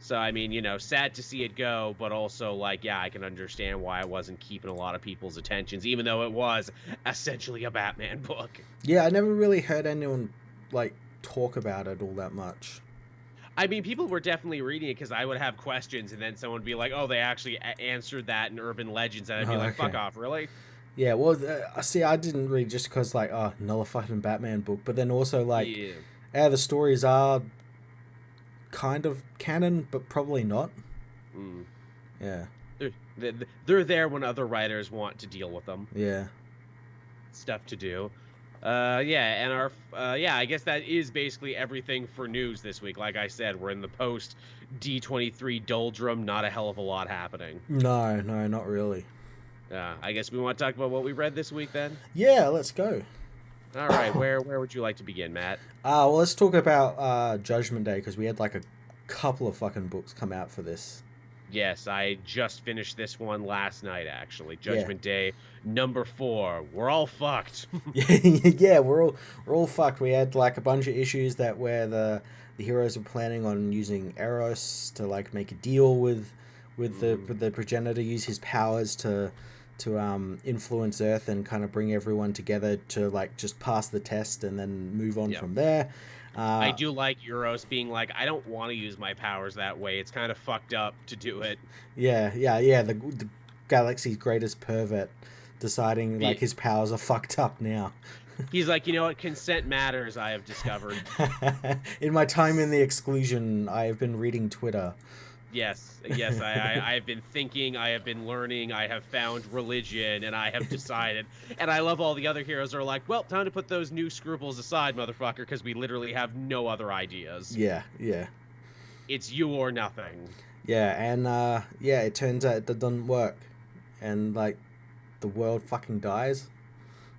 So, I mean, you know, sad to see it go, but also, like, yeah, I can understand why it wasn't keeping a lot of people's attentions, even though it was essentially a Batman book. Yeah, I never really heard anyone, like, talk about it all that much. I mean, people were definitely reading it because I would have questions, and then someone would be like, oh, they actually answered that in Urban Legends, and I'd be like, fuck off, really? Yeah, well, see, I didn't read just because, like, nullified in Batman book, but then also, like, the stories are kind of canon, but probably not. Yeah. They're there when other writers want to deal with them. Yeah. Stuff to do. And our I guess that is basically everything for news this week. Like I said, we're in the post D23 doldrum, not a hell of a lot happening. No, not really. I guess we want to talk about what we read this week then? Yeah, let's go. All right, where would you like to begin, Matt? Well, let's talk about Judgment Day, because we had like a couple of fucking books come out for this. Yes, I just finished this one last night, actually. Judgment Day number 4. We're all fucked. Yeah, we're all fucked. We had like a bunch of issues where the heroes were planning on using Eros to like make a deal with the progenitor, use his powers to influence Earth and kind of bring everyone together to like just pass the test and then move on from there. I do like Euros being like, I don't want to use my powers that way. It's kind of fucked up to do it. Yeah. The galaxy's greatest pervert deciding like his powers are fucked up now. He's like, you know what? Consent matters, I have discovered. In my time in the exclusion, I have been reading Twitter. Yes, I have been thinking, I have been learning, I have found religion, and I have decided. And I love all the other heroes are like, well, time to put those new scruples aside, motherfucker, because we literally have no other ideas. Yeah. It's you or nothing. Yeah, and it turns out that doesn't work. And, like, the world fucking dies.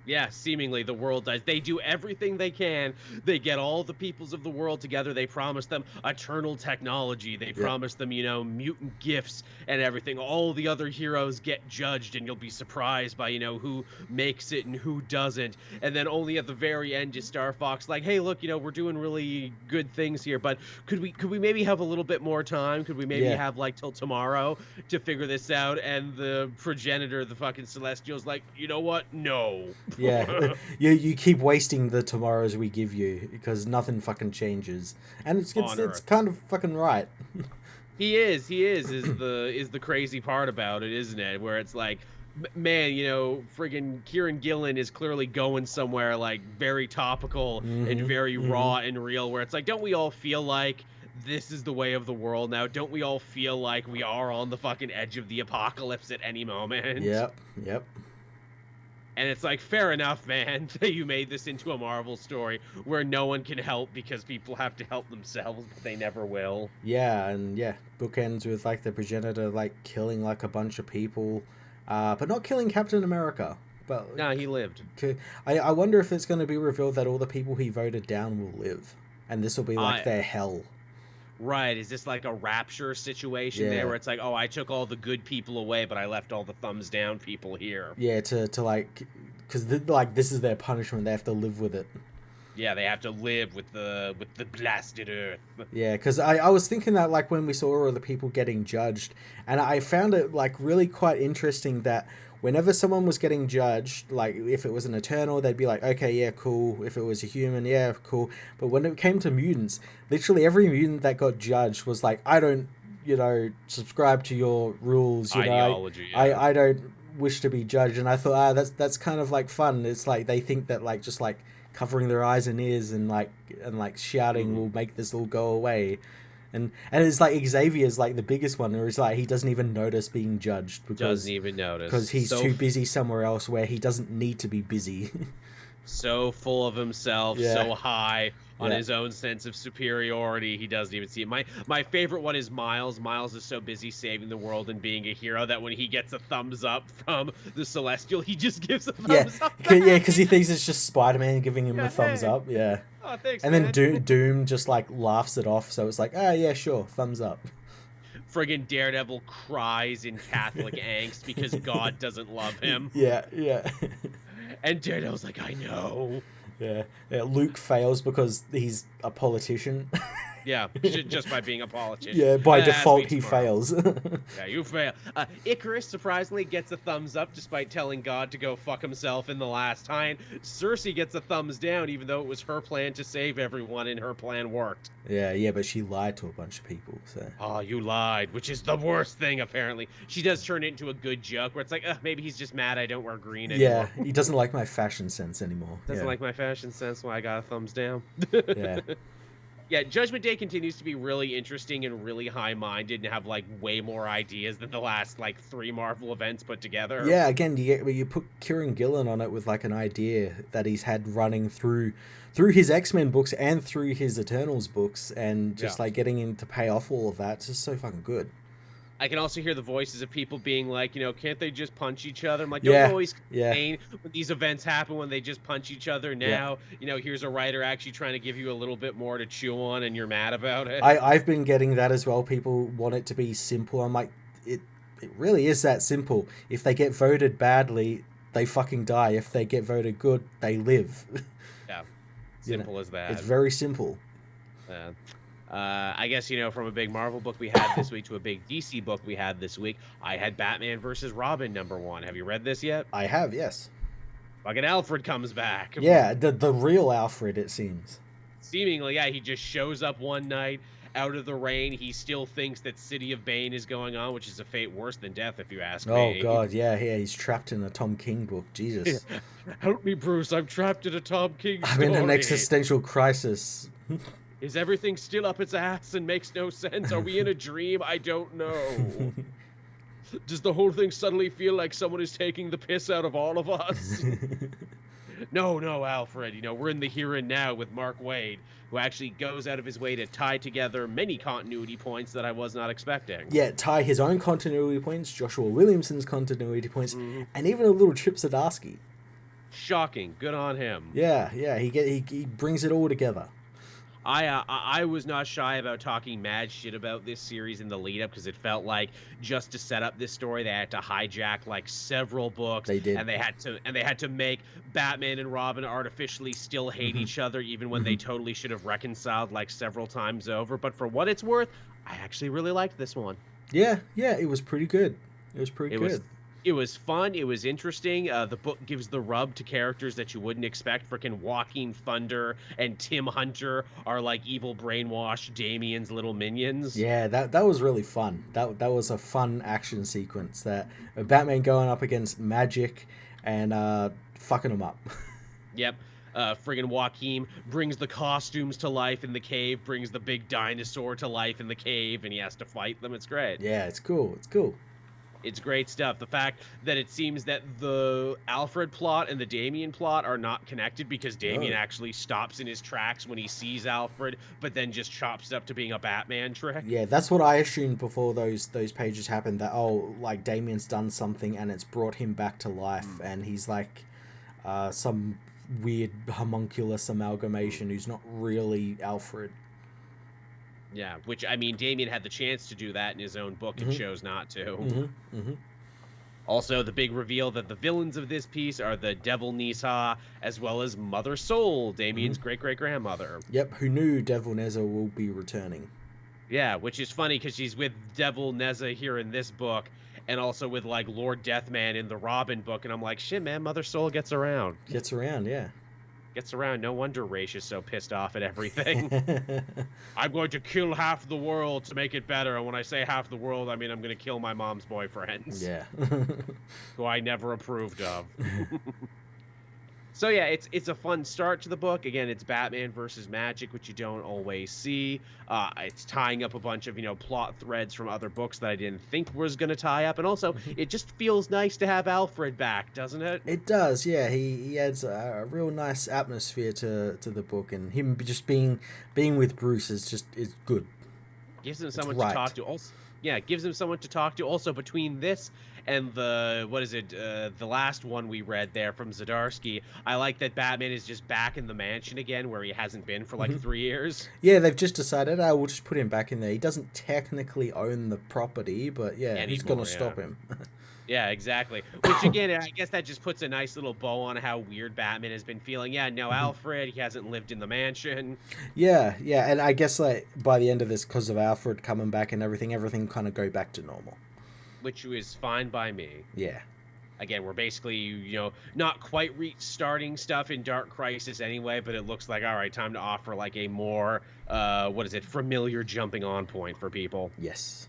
Yeah, seemingly the world dies. They do everything they can. They get all the peoples of the world together. They promise them eternal technology. They Yep. promise them, mutant gifts and everything. All the other heroes get judged, and you'll be surprised by, who makes it and who doesn't. And then only at the very end is Star Fox like, hey, look, we're doing really good things here, but could we maybe have a little bit more time? Could we maybe Yeah. have like till tomorrow to figure this out? And the progenitor, the fucking Celestial's like, you know what? No. Yeah, you keep wasting the tomorrows we give you because nothing fucking changes, and it's kind of fucking right. Is the crazy part about it, isn't it? Where it's like, man, friggin' Kieran Gillen is clearly going somewhere like very topical and very raw and real. Where it's like, don't we all feel like this is the way of the world now? Don't we all feel like we are on the fucking edge of the apocalypse at any moment? Yep. And it's like, fair enough, man, that you made this into a Marvel story where no one can help because people have to help themselves, but they never will. Yeah, and book ends with like the progenitor like killing like a bunch of people, but not killing Captain America. But no, he lived. I wonder if it's going to be revealed that all the people he voted down will live, and this will be like their hell. Right, is this like a rapture situation there where it's like, oh, I took all the good people away, but I left all the thumbs down people here? Yeah, to like, because this is their punishment. They have to live with it. Yeah, they have to live with the blasted earth. Yeah, because I was thinking that like when we saw all the people getting judged, and I found it like really quite interesting that whenever someone was getting judged, like if it was an Eternal, they'd be like, okay, yeah, cool. If it was a human, yeah, cool. But when it came to mutants, literally every mutant that got judged was like, I don't, subscribe to your rules. Ideology. I don't wish to be judged. And I thought, that's kind of like fun. It's like they think that like just like covering their eyes and ears and shouting will make this all go away. And it's like Xavier's like the biggest one, where it's like he doesn't even notice being judged because he's too busy somewhere else where he doesn't need to be busy. So full of himself, so high on his own sense of superiority, he doesn't even see it. My favorite one is Miles. Miles is so busy saving the world and being a hero that when he gets a thumbs up from the Celestial, he just gives a thumbs up. Yeah, because he thinks it's just Spider-Man giving him a thumbs up. Yeah. Oh, thanks, and man. Then Doom just like laughs it off, so it's like, yeah, sure, thumbs up. Friggin' Daredevil cries in Catholic angst because God doesn't love him. Yeah. And Daredevil's like, I know. Yeah. Luke fails because he's a politician. Yeah, just by being a politician. Yeah, by default he fails. Yeah, you fail. Icarus surprisingly gets a thumbs up despite telling God to go fuck himself in the last time. Cersei gets a thumbs down even though it was her plan to save everyone and her plan worked. Yeah, but she lied to a bunch of people, so... Oh, you lied, which is the worst thing, apparently. She does turn it into a good joke where it's like, maybe he's just mad I don't wear green anymore. Yeah, he doesn't like my fashion sense anymore. Doesn't like my fashion sense, well, I got a thumbs down. Yeah. Yeah, Judgment Day continues to be really interesting and really high-minded and have, like, way more ideas than the last, like, 3 Marvel events put together. Yeah, again, you put Kieran Gillen on it with, like, an idea that he's had running through his X-Men books and through his Eternals books, and just, like, getting him to pay off all of that. It's just so fucking good. I can also hear the voices of people being like, can't they just punch each other? I'm like, don't always complain when these events happen when they just punch each other. Now, here's a writer actually trying to give you a little bit more to chew on and you're mad about it. I've been getting that as well. People want it to be simple. I'm like, it really is that simple. If they get voted badly, they fucking die. If they get voted good, they live. Yeah, simple as that. It's very simple. I guess, from a big Marvel book we had this week to a big DC book we had this week, I had Batman vs. Robin #1. Have you read this yet? I have, yes. Fucking Alfred comes back. Yeah, the real Alfred, it seems. Seemingly, yeah, he just shows up one night out of the rain. He still thinks that City of Bane is going on, which is a fate worse than death, if you ask me. Oh, God, yeah, he's trapped in a Tom King book. Jesus. Help me, Bruce. I'm trapped in a Tom King story. I'm in an existential crisis. Is everything still up its ass and makes no sense? Are we in a dream? I don't know. Does the whole thing suddenly feel like someone is taking the piss out of all of us? No, Alfred. We're in the here and now with Mark Waid, who actually goes out of his way to tie together many continuity points that I was not expecting. Yeah, tie his own continuity points, Joshua Williamson's continuity points, and even a little Chip Zdarsky. Shocking. Good on him. Yeah, he brings it all together. I was not shy about talking mad shit about this series in the lead up because it felt like just to set up this story they had to hijack like several books. They did. And they had to make Batman and Robin artificially still hate each other even when they totally should have reconciled like several times over. But for what it's worth, I actually really liked this one. Yeah, it was pretty good. It was fun. It was interesting. The book gives the rub to characters that you wouldn't expect. Frickin' Joaquin Thunder and Tim Hunter are like evil brainwashed Damien's little minions. Yeah, that was really fun. That was a fun action sequence. That Batman going up against magic and fucking him up. Yep. Friggin' Joaquin brings the costumes to life in the cave, brings the big dinosaur to life in the cave, and he has to fight them. It's great. Yeah, it's cool. It's great stuff. The fact that it seems that the Alfred plot and the Damien plot are not connected because Damien actually stops in his tracks when he sees Alfred, but then just chops it up to being a Batman trick. Yeah, that's what I assumed before those pages happened, that, like, Damien's done something and it's brought him back to life, and he's like some weird homunculus amalgamation who's not really Alfred. Yeah, which, I mean, Damien had the chance to do that in his own book and chose not to. Also, the big reveal that the villains of this piece are the Devil Nisa, as well as Mother Soul, Damien's great-great-grandmother. Yep, who knew Devil Neza will be returning. Yeah, which is funny because she's with Devil Neza here in this book, and also with, like, Lord Deathman in the Robin book, and I'm like, shit, man, Mother Soul gets around. Gets around. No wonder Raish is so pissed off at everything. I'm going to kill half the world to make it better. And when I say half the world, I mean I'm going to kill my mom's boyfriends. Yeah. Who I never approved of. So yeah, it's a fun start to the book. Again, it's Batman versus magic, which you don't always see. It's tying up a bunch of, plot threads from other books that I didn't think was going to tie up. And also, it just feels nice to have Alfred back, doesn't it? It does, yeah. He adds a real nice atmosphere to the book, and him just being with Bruce is good. Gives him someone to talk to. Also, yeah, gives him someone to talk to. Also, between this and the last one we read there from Zdarsky, I like that Batman is just back in the mansion again, where he hasn't been for like 3 years. Yeah, they've just decided, we'll just put him back in there. He doesn't technically own the property, but who's going to stop him? Yeah, exactly. Which, again, I guess that just puts a nice little bow on how weird Batman has been feeling. Yeah, no Alfred, he hasn't lived in the mansion. Yeah, and I guess like by the end of this, because of Alfred coming back and everything kind of go back to normal. Which is fine by me. Yeah. Again, we're basically, not quite restarting stuff in Dark Crisis anyway, but it looks like, all right, time to offer like a more, familiar jumping on point for people. Yes.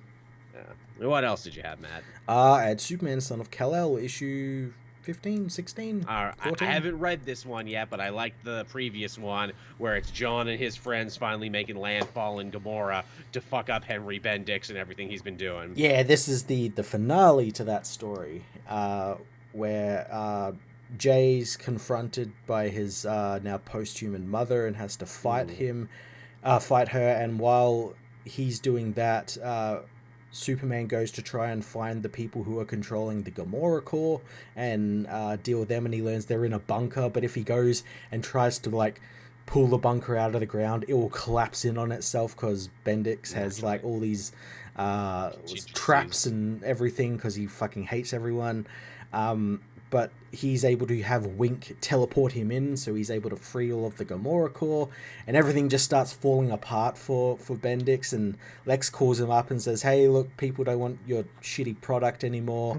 Yeah. What else did you have, Matt? I had Superman, Son of Kal-El, issue 15, 16, 14? I haven't read this one yet, but I liked the previous one where it's John and his friends finally making landfall in Gomorrah to fuck up Henry Bendix and everything he's been doing. Yeah, this is the finale to that story, where Jay's confronted by his now post-human mother and has to fight her, and while he's doing that, Superman goes to try and find the people who are controlling the Gomorrah core and deal with them, and he learns they're in a bunker, but if he goes and tries to like pull the bunker out of the ground, it will collapse in on itself because Bendix has like all these traps and everything because he fucking hates everyone. But he's able to have Wink teleport him in, so he's able to free all of the Gomorrah core, and everything just starts falling apart for Bendix, and Lex calls him up and says, hey, look, people don't want your shitty product anymore.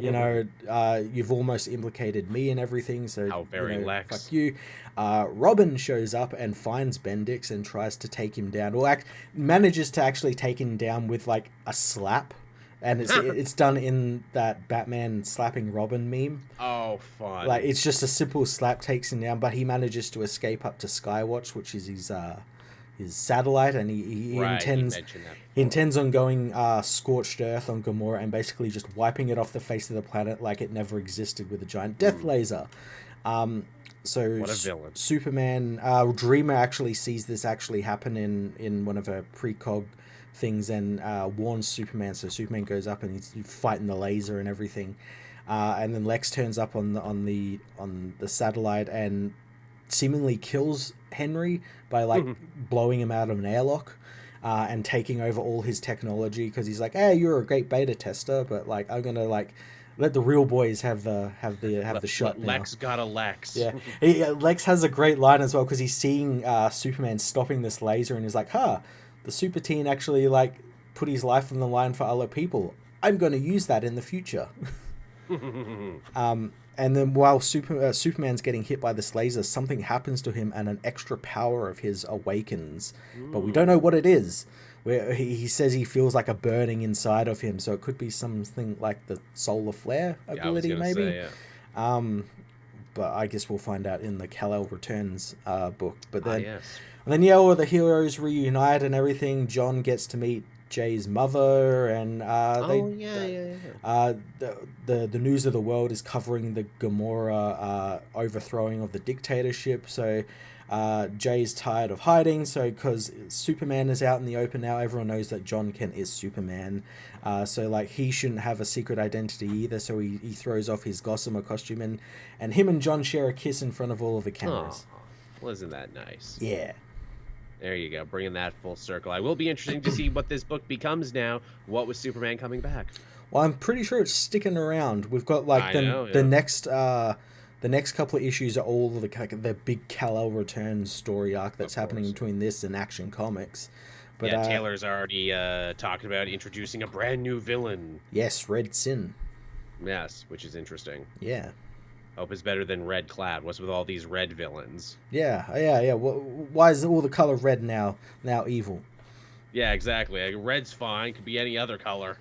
You've almost implicated me in everything, so how very Lex. Fuck you. Robin shows up and finds Bendix and tries to take him down. Well, manages to actually take him down with like a slap. And it's done in that Batman slapping Robin meme. Oh, fun. Like, it's just a simple slap takes him down, but he manages to escape up to Skywatch, which is his satellite, and he intends on going scorched earth on Gomorrah and basically just wiping it off the face of the planet like it never existed with a giant death laser. So what a villain. Superman, Dreamer actually sees this actually happen in one of her precog things and warns Superman, so Superman goes up and he's fighting the laser and everything. and then Lex turns up on the satellite and seemingly kills Henry by like blowing him out of an airlock. And taking over all his technology because he's like, hey, you're a great beta tester, but like I'm gonna like let the real boys have the shot now. Lex got a Lex. Yeah, Lex has a great line as well because he's seeing Superman stopping this laser and he's like, the super teen actually like put his life on the line for other people. I'm going to use that in the future. And then while Superman's getting hit by this laser, something happens to him and an extra power of his awakens. But we don't know what it is. Where he says he feels like a burning inside of him, so it could be something like the solar flare ability, maybe. Say, yeah. But I guess we'll find out in the Kal-El Returns book. But then, and then all the heroes reunite and everything. John gets to meet Jay's mother, and the news of the world is covering the Gamora overthrowing of the dictatorship. So Jay's tired of hiding, so because Superman is out in the open now, everyone knows that John Kent is Superman. So like he shouldn't have a secret identity either, so he throws off his gossamer costume, and him and John share a kiss in front of all of the cameras. Well, isn't that nice? Yeah. There you go, bringing that full circle. I will be interesting to see what this book becomes now. What was Superman coming back? Well, I'm pretty sure it's sticking around. We've got like the next couple of issues are all the big Kal-El Returns story arc that's happening between this and Action Comics. But Taylor's already talking about introducing a brand new villain. Yes, Red Sin. Yes, which is interesting. Yeah. Hope is better than Red Cloud. What's with all these red villains? Yeah. Why is all the color red now evil? Yeah, exactly. Red's fine. Could be any other color.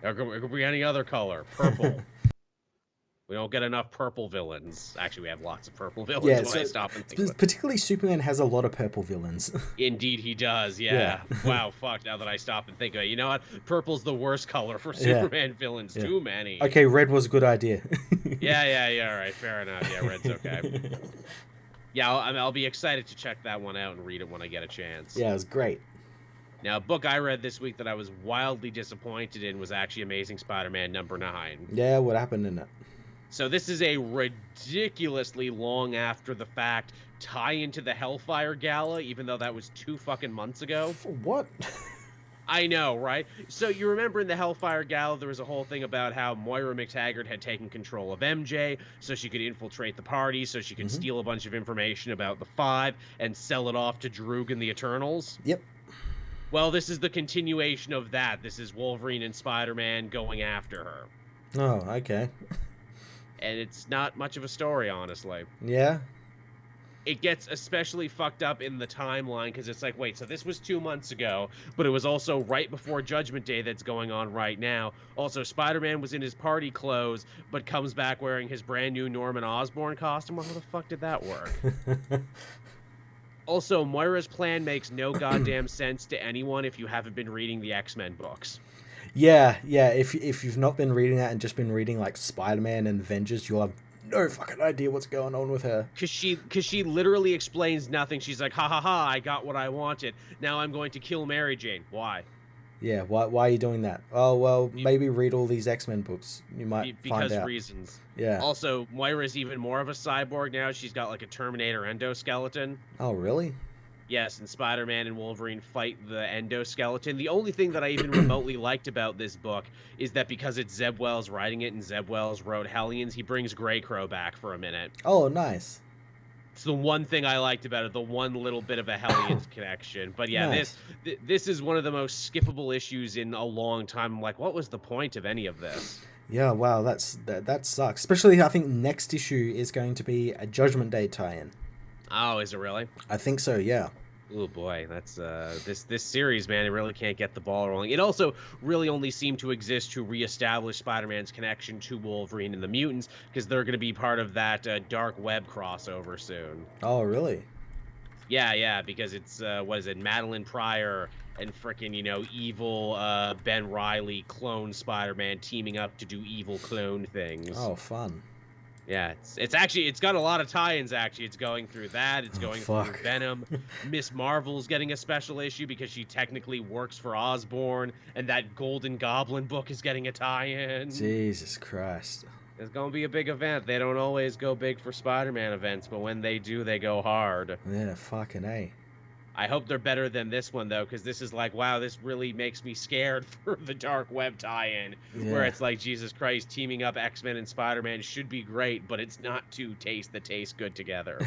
It could be any other color. Purple. We don't get enough purple villains. Actually, we have lots of purple villains when I stop and think. Particularly Superman has a lot of purple villains. Indeed he does, yeah. Wow, fuck, now that I stop and think of it. You know what? Purple's the worst color for Superman villains. Yeah. Too many. Okay, red was a good idea. Yeah, all right, fair enough. Yeah, red's okay. Yeah, I'll be excited to check that one out and read it when I get a chance. Yeah, it was great. Now, a book I read this week that I was wildly disappointed in was actually Amazing Spider-Man #9. Yeah, what happened in it? So this is a ridiculously long after the fact tie into the Hellfire Gala, even though that was 2 fucking months ago. For what? I know, right? So you remember in the Hellfire Gala, there was a whole thing about how Moira McTaggart had taken control of MJ so she could infiltrate the party, so she could steal a bunch of information about the Five and sell it off to Droog and the Eternals. Yep. Well, this is the continuation of that. This is Wolverine and Spider-Man going after her. Oh, okay. And it's not much of a story, honestly. Yeah? It gets especially fucked up in the timeline, because it's like, wait, so this was 2 months ago, but it was also right before Judgment Day that's going on right now. Also, Spider-Man was in his party clothes, but comes back wearing his brand new Norman Osborn costume. Well, how the fuck did that work? Also, Moira's plan makes no goddamn sense to anyone if you haven't been reading the X-Men books. Yeah. If you've not been reading that and just been reading like Spider-Man and Avengers, you'll have no fucking idea what's going on with her. Cause she literally explains nothing. She's like, ha ha ha, I got what I wanted. Now I'm going to kill Mary Jane. Why? Yeah, why are you doing that? Oh, well, maybe read all these X-Men books. You might find out. Because reasons. Yeah. Also, Moira's even more of a cyborg now. She's got like a Terminator endoskeleton. Oh, really? Yes, and Spider-Man and Wolverine fight the endoskeleton. The only thing that I even remotely liked about this book is that because it's Zeb Wells writing it and Zeb Wells wrote Hellions, he brings Greycrow back for a minute. Oh, nice. It's the one thing I liked about it, the one little bit of a Hellions connection. But yeah, nice. This is one of the most skippable issues in a long time. I'm like, what was the point of any of this? Yeah, wow, that sucks. Especially, I think next issue is going to be a Judgment Day tie-in. Oh, is it really? I think so, yeah. Oh boy, that's this series, man. It really can't get the ball rolling. It also really only seemed to exist to reestablish Spider-Man's connection to Wolverine and the mutants, because they're going to be part of that dark web crossover soon. Oh, really? Yeah, because it's what is it, Madeline Pryor and frickin' evil Ben Reilly clone Spider-Man teaming up to do evil clone things. Oh, fun. Yeah, it's got a lot of tie-ins, actually. It's going through that. It's Oh, going through fuck. Venom. Miss Marvel's getting a special issue because she technically works for Osborn, and that Golden Goblin book is getting a tie-in. Jesus Christ. It's going to be a big event. They don't always go big for Spider-Man events, but when they do, they go hard. Yeah, fucking A. I hope they're better than this one, though, because this is like, wow, this really makes me scared for the Dark Web tie-in, where it's like, Jesus Christ, teaming up X-Men and Spider-Man should be great, but it's not two tastes that taste good together.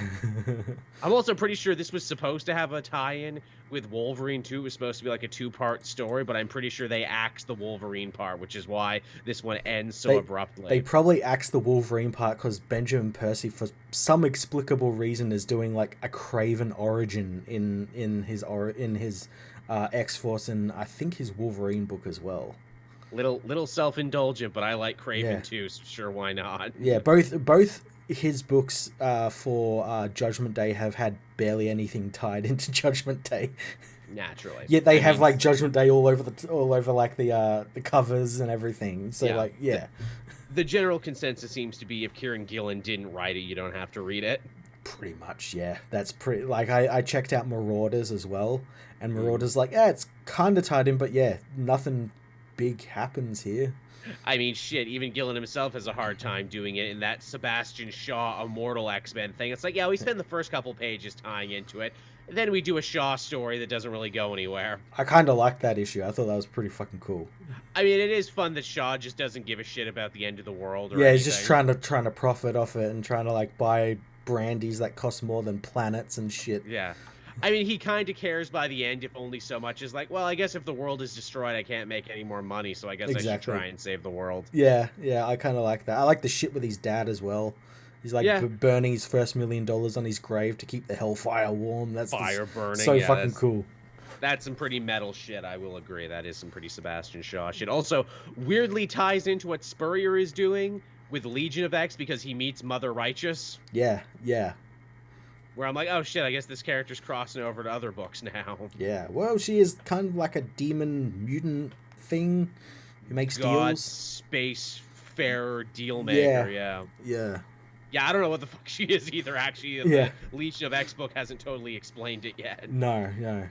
I'm also pretty sure this was supposed to have a tie-in with Wolverine, too. It was supposed to be like a two-part story, but I'm pretty sure they axed the Wolverine part, which is why this one ends so abruptly. They probably axed the Wolverine part because Benjamin Percy, for some explicable reason, is doing like a Kraven origin in his X-Force and I think his Wolverine book as well. Little self-indulgent, but I like Kraven too, so sure, why not? Yeah, both his books for Judgment Day have had barely anything tied into Judgment Day. Naturally. Yet they have like Judgment Day all over like the covers and everything. So The general consensus seems to be if Kieran Gillen didn't write it, you don't have to read it. Pretty much, yeah. That's pretty... Like, I checked out Marauders as well, and Marauders like, it's kind of tied in, but yeah, nothing big happens here. I mean, shit, even Gillen himself has a hard time doing it in that Sebastian Shaw Immortal X-Men thing. It's like, yeah, we spend the first couple pages tying into it, and then we do a Shaw story that doesn't really go anywhere. I kind of liked that issue. I thought that was pretty fucking cool. I mean, it is fun that Shaw just doesn't give a shit about the end of the world or anything. He's just trying to profit off it and trying to, like, buy brandies that cost more than planets and shit. Yeah. I mean, he kind of cares by the end, if only so much as like, well, I guess if the world is destroyed, I can't make any more money, so I guess I should try and save the world. Yeah, I kind of like that. I like the shit with his dad as well. He's like burning his first $1 million on his grave to keep the hellfire warm. That's burning. So fucking cool. That's some pretty metal shit, I will agree. That is some pretty Sebastian Shaw shit. Also, weirdly ties into what Spurrier is doing with Legion of X because he meets Mother Righteous. Yeah. Where I'm like, oh shit, I guess this character's crossing over to other books now. Yeah, well, she is kind of like a demon mutant thing who makes deals. Space farer deal maker, yeah. Yeah, I don't know what the fuck she is either, actually. The Legion of X book hasn't totally explained it yet. No.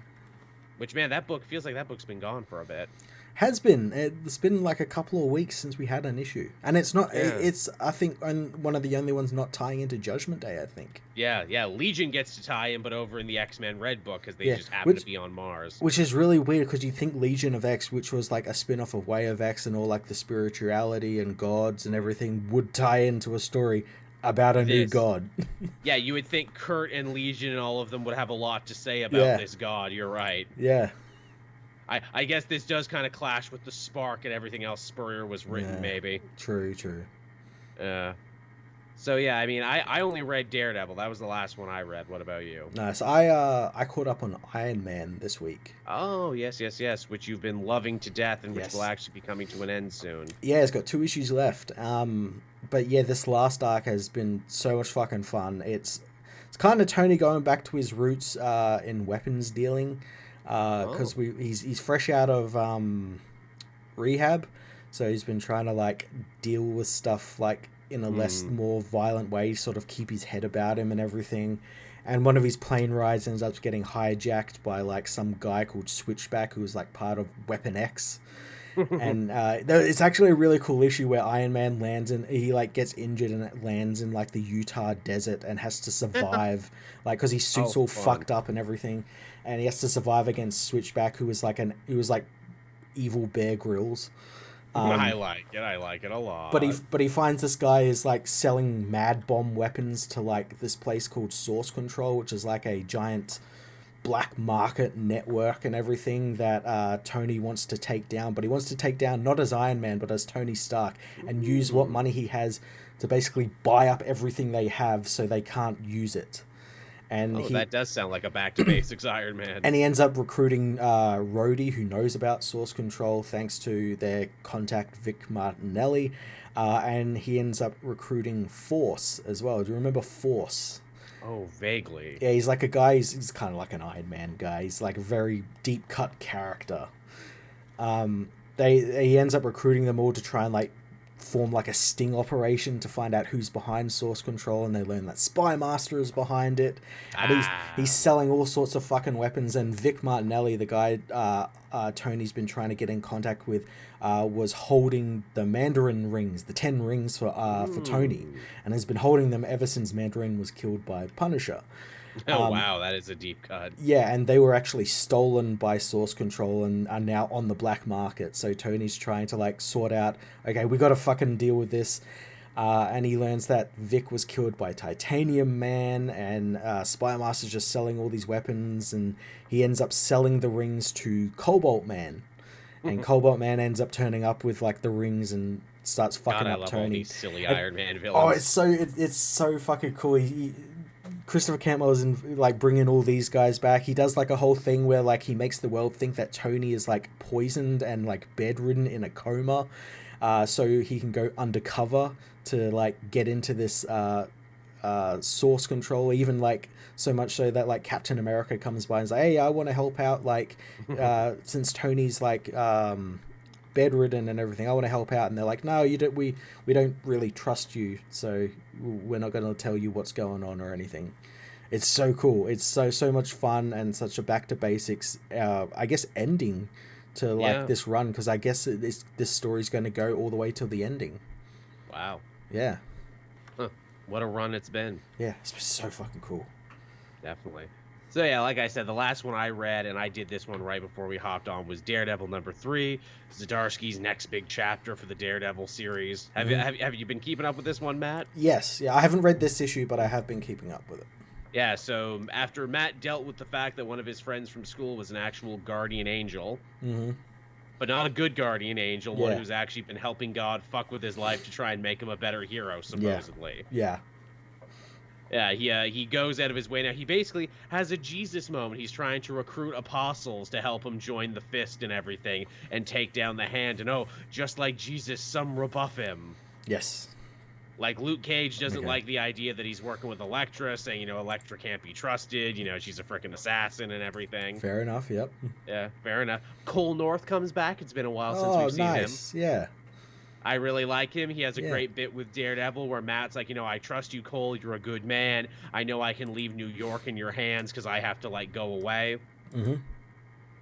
Which, man, that book feels like that book's been gone for a bit. Has been. It's been like a couple of weeks since we had an issue. And it's not, it's, I think, one of the only ones not tying into Judgment Day, I think. Yeah, Legion gets to tie in, but over in the X-Men Red book, because they just happen to be on Mars. Which is really weird, because you think Legion of X, which was like a spin-off of Way of X and all like the spirituality and gods and everything, would tie into a story about a new god. Yeah, you would think Kurt and Legion and all of them would have a lot to say about this god, you're right. Yeah. I guess this does kind of clash with the spark and everything else Spurrier was written, maybe. True. So yeah, I mean, I only read Daredevil. That was the last one I read. What about you? Nice. I caught up on Iron Man this week. Oh, yes, which you've been loving to death and which will actually be coming to an end soon. Yeah, it's got 2 issues left. But yeah, this last arc has been so much fucking fun. It's kind of Tony going back to his roots in weapons dealing. Because he's fresh out of rehab, so he's been trying to like deal with stuff like in a more violent way, sort of keep his head about him and everything. And one of his plane rides ends up getting hijacked by like some guy called Switchback, who was like part of Weapon X. And it's actually a really cool issue where Iron Man he like gets injured and it lands in like the Utah desert and has to survive, like because his suit's all fucked up and everything, and he has to survive against Switchback, who was like evil Bear Grylls. I like it a lot. But he finds this guy is like selling mad bomb weapons to like this place called Source Control, which is like a giant black market network and everything that Tony wants to take down, but he wants to take down not as Iron Man but as Tony Stark and use what money he has to basically buy up everything they have so they can't use it. And that does sound like a back to basics Iron Man. And he ends up recruiting Rhodey, who knows about Source Control thanks to their contact Vic Martinelli, and he ends up recruiting Force as well. Do you remember Force? Oh, vaguely. Yeah, he's like a guy, he's kind of like an Iron Man guy. He's like a very deep-cut character. He ends up recruiting them all to try and like form like a sting operation to find out who's behind Source Control, and they learn that Spy Master is behind it, and he's selling all sorts of fucking weapons. And Vic Martinelli, the guy Tony's been trying to get in contact with, was holding the Mandarin rings, the 10 rings for Tony, and has been holding them ever since Mandarin was killed by Punisher. Oh, wow, that is a deep cut. Yeah, and they were actually stolen by Source Control and are now on the black market. So Tony's trying to, like, sort out, okay, we got to fucking deal with this. And he learns that Vic was killed by Titanium Man, and Spy Master's just selling all these weapons, and he ends up selling the rings to Cobalt Man. And Cobalt Man ends up turning up with, like, the rings and starts fucking up Tony. All these silly Iron Man villains. Oh, it's so fucking cool. Christopher Campbell is like bringing all these guys back. He does like a whole thing where like he makes the world think that Tony is like poisoned and like bedridden in a coma, so he can go undercover to like get into this Source Control. Even like so much so that like Captain America comes by and is like, hey, I want to help out, like since Tony's like bedridden and everything, I want to help out. And they're like, no, you don't, we don't really trust you, so we're not going to tell you what's going on or anything. It's so cool. It's so much fun, and such a back to basics I guess ending to like this run, because I guess this story's going to go all the way till the ending. Wow. Yeah. What a run it's been. Yeah, it's so fucking cool. Definitely. So yeah, like I said, the last one I read, and I did this one right before we hopped on, was Daredevil #3, Zdarsky's next big chapter for the Daredevil series. Have you been keeping up with this one, Matt? Yes. Yeah, I haven't read this issue, but I have been keeping up with it. Yeah, so after Matt dealt with the fact that one of his friends from school was an actual guardian angel, but not a good guardian angel, one who's actually been helping God fuck with his life to try and make him a better hero, supposedly. Yeah. Yeah, he goes out of his way. Now, he basically has a Jesus moment. He's trying to recruit apostles to help him join the Fist and everything and take down the Hand. And, just like Jesus, some rebuff him. Yes. Like, Luke Cage doesn't like the idea that he's working with Elektra, saying, Elektra can't be trusted. She's a freaking assassin and everything. Fair enough, yep. Yeah, fair enough. Cole North comes back. It's been a while since we've seen him. Yeah. I really like him. He has a great bit with Daredevil where Matt's like, I trust you, Cole. You're a good man. I know I can leave New York in your hands because I have to, like, go away. Mm-hmm.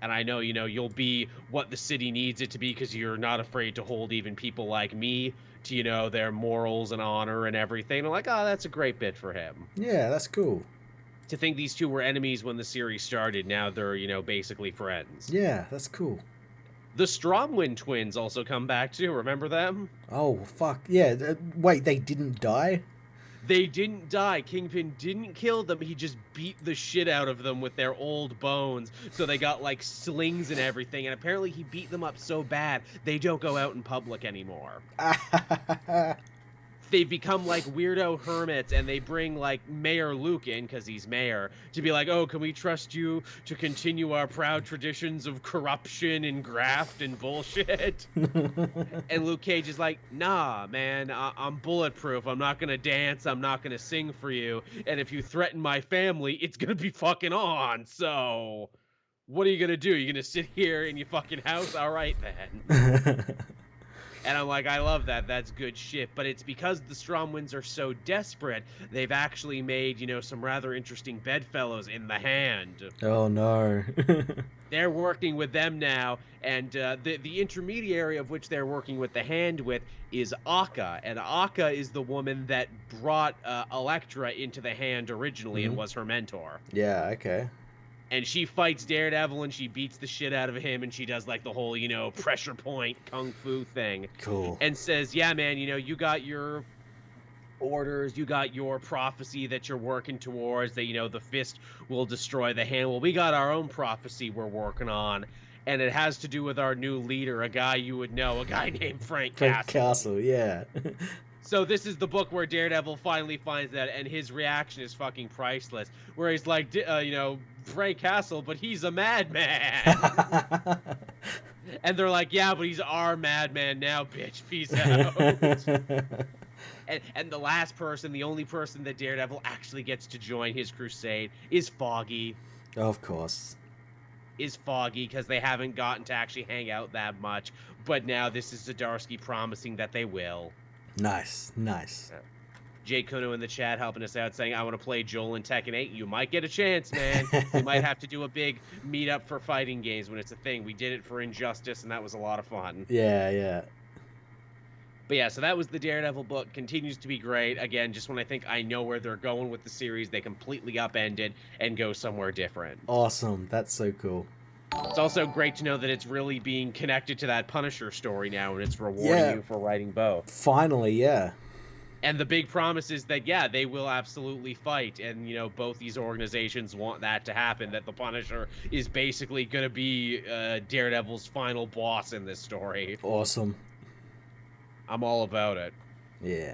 And I know, you'll be what the city needs it to be because you're not afraid to hold even people like me to, their morals and honor and everything. And I'm like, that's a great bit for him. Yeah, that's cool. To think these two were enemies when the series started, now they're, basically friends. Yeah, that's cool. The Stromwind twins also come back too. Remember them? Oh, fuck. Yeah. Wait, they didn't die? They didn't die. Kingpin didn't kill them. He just beat the shit out of them with their old bones. So they got, like, slings and everything. And apparently he beat them up so bad, they don't go out in public anymore. They've become, like, weirdo hermits, and they bring, like, Mayor Luke in, because he's mayor, to be like, can we trust you to continue our proud traditions of corruption and graft and bullshit? And Luke Cage is like, nah, man, I'm bulletproof. I'm not going to dance. I'm not going to sing for you. And if you threaten my family, it's going to be fucking on. So what are you going to do? You're going to sit here in your fucking house? All right, then. And I'm like, I love that. That's good shit. But it's because the Stromwinds are so desperate, they've actually made, some rather interesting bedfellows in the Hand. Oh, no. They're working with them now, and the intermediary of which they're working with the Hand with is Akka. And Akka is the woman that brought Elektra into the Hand originally and was her mentor. Yeah, okay. And she fights Daredevil, and she beats the shit out of him, and she does, like, the whole, pressure point kung fu thing. Cool. And says, yeah, man, you got your orders, you got your prophecy that you're working towards, that, the Fist will destroy the Hand. Well, we got our own prophecy we're working on, and it has to do with our new leader, a guy you would know, a guy named Frank Castle. Frank Castle, yeah. So this is the book where Daredevil finally finds that, and his reaction is fucking priceless. Where he's like, Frank Castle, but he's a madman. And they're like, yeah, but he's our madman now, bitch. Peace out. And the last person, the only person that Daredevil actually gets to join his crusade is Foggy. Of course. Is Foggy, because they haven't gotten to actually hang out that much. but now this is Zdarsky promising that they will. Nice. Jay Kuno in the chat helping us out saying, I want to play Joel in Tekken 8. You might get a chance, man. We might have to do a big meetup for fighting games when it's a thing. We did it for Injustice, and that was a lot of fun. Yeah. But yeah, so that was the Daredevil book. Continues to be great. Again, just when I think I know where they're going with the series, they completely upend it and go somewhere different. Awesome. That's so cool. It's also great to know that it's really being connected to that Punisher story now, and it's rewarding you for writing both. Finally, yeah. And the big promise is that, yeah, they will absolutely fight. And, both these organizations want that to happen, that the Punisher is basically going to be Daredevil's final boss in this story. Awesome. I'm all about it. Yeah.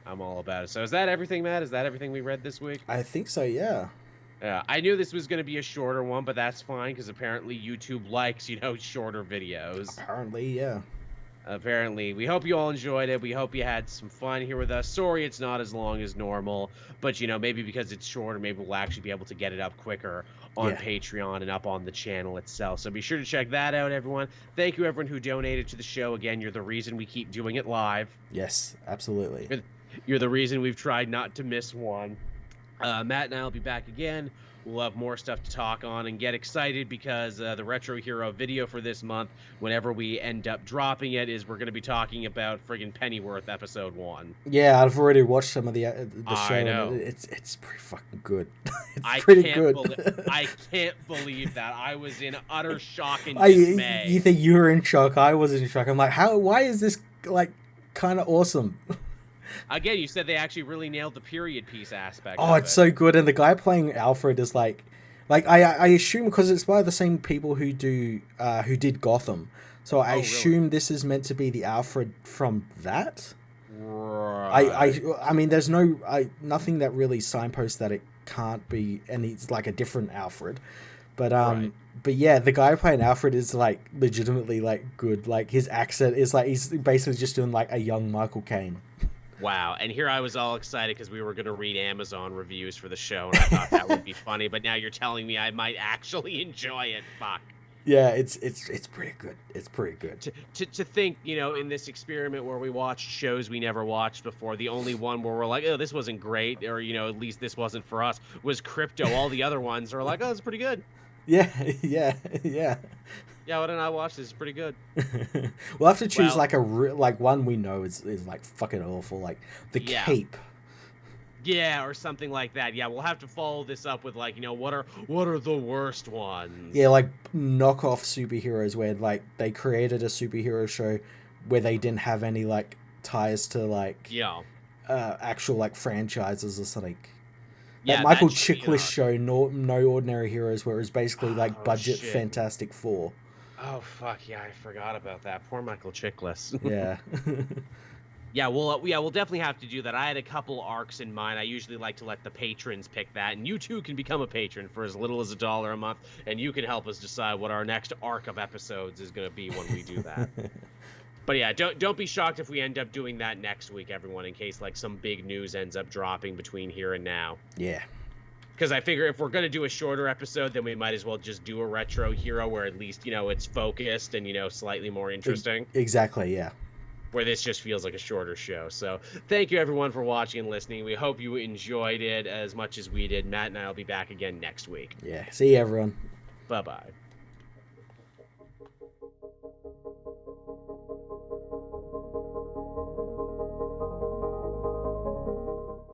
I'm all about it. So is that everything, Matt? Is that everything we read this week? I think so, yeah. Yeah, I knew this was going to be a shorter one, but that's fine, because apparently YouTube likes, shorter videos. Apparently, yeah. Apparently. We hope you all enjoyed it. We hope you had some fun here with us. Sorry it's not as long as normal, but, maybe because it's shorter, maybe we'll actually be able to get it up quicker on Patreon and up on the channel itself. So be sure to check that out, everyone. Thank you, everyone who donated to the show. Again, you're the reason we keep doing it live. Yes, absolutely. You're the reason we've tried not to miss one. Matt and I will be back again. We'll have more stuff to talk on, and get excited because the Retro Hero video for this month, whenever we end up dropping it, is we're going to be talking about friggin' Pennyworth episode 1. Yeah, I've already watched some of the show. I know. And it's pretty fucking good. I can't believe that. I was in utter shock and dismay. You think you were in shock? I was in shock. I'm like, why is this kind of awesome? Again, you said they actually really nailed the period piece aspect. Oh, it's so good, and the guy playing Alfred is like I assume because it's by the same people who did Gotham, so I assume this is meant to be the Alfred from that. Right. I mean, there's nothing that really signposts that it can't be, and it's like a different Alfred, but right. But yeah, the guy playing Alfred is legitimately good. His accent is he's basically just doing a young Michael Caine. Wow, and here I was all excited because we were going to read Amazon reviews for the show, and I thought that would be funny, but now you're telling me I might actually enjoy it. Fuck. Yeah, it's pretty good. It's pretty good. To think, in this experiment where we watched shows we never watched before, the only one where we're like, oh, this wasn't great, or, at least this wasn't for us, was Crypto. All the other ones are like, oh, it's pretty good. Yeah. Yeah, why didn't I watch this? It's pretty good. We'll have to choose one we know is fucking awful, the Cape. Yeah, or something like that. Yeah, we'll have to follow this up with what are the worst ones? Yeah, knockoff superheroes where they created a superhero show where they didn't have any ties to actual franchises or something. Yeah, that Michael Chiklis show, No Ordinary Heroes, where it was basically budget shit. Fantastic Four. Oh fuck yeah, I forgot about that. Poor Michael Chiklis. Yeah. Yeah, we'll definitely have to do that. I had a couple arcs in mind. I usually like to let the patrons pick that, and you too can become a patron for as little as $1 a month, and you can help us decide what our next arc of episodes is going to be when we do that. But yeah, don't be shocked if we end up doing that next week, everyone, in case some big news ends up dropping between here and now. Yeah. Because I figure if we're going to do a shorter episode, then we might as well just do a Retro Hero where at least, it's focused and, slightly more interesting. Exactly, yeah. Where this just feels like a shorter show. So thank you, everyone, for watching and listening. We hope you enjoyed it as much as we did. Matt and I will be back again next week. Yeah. See you, everyone. Bye-bye.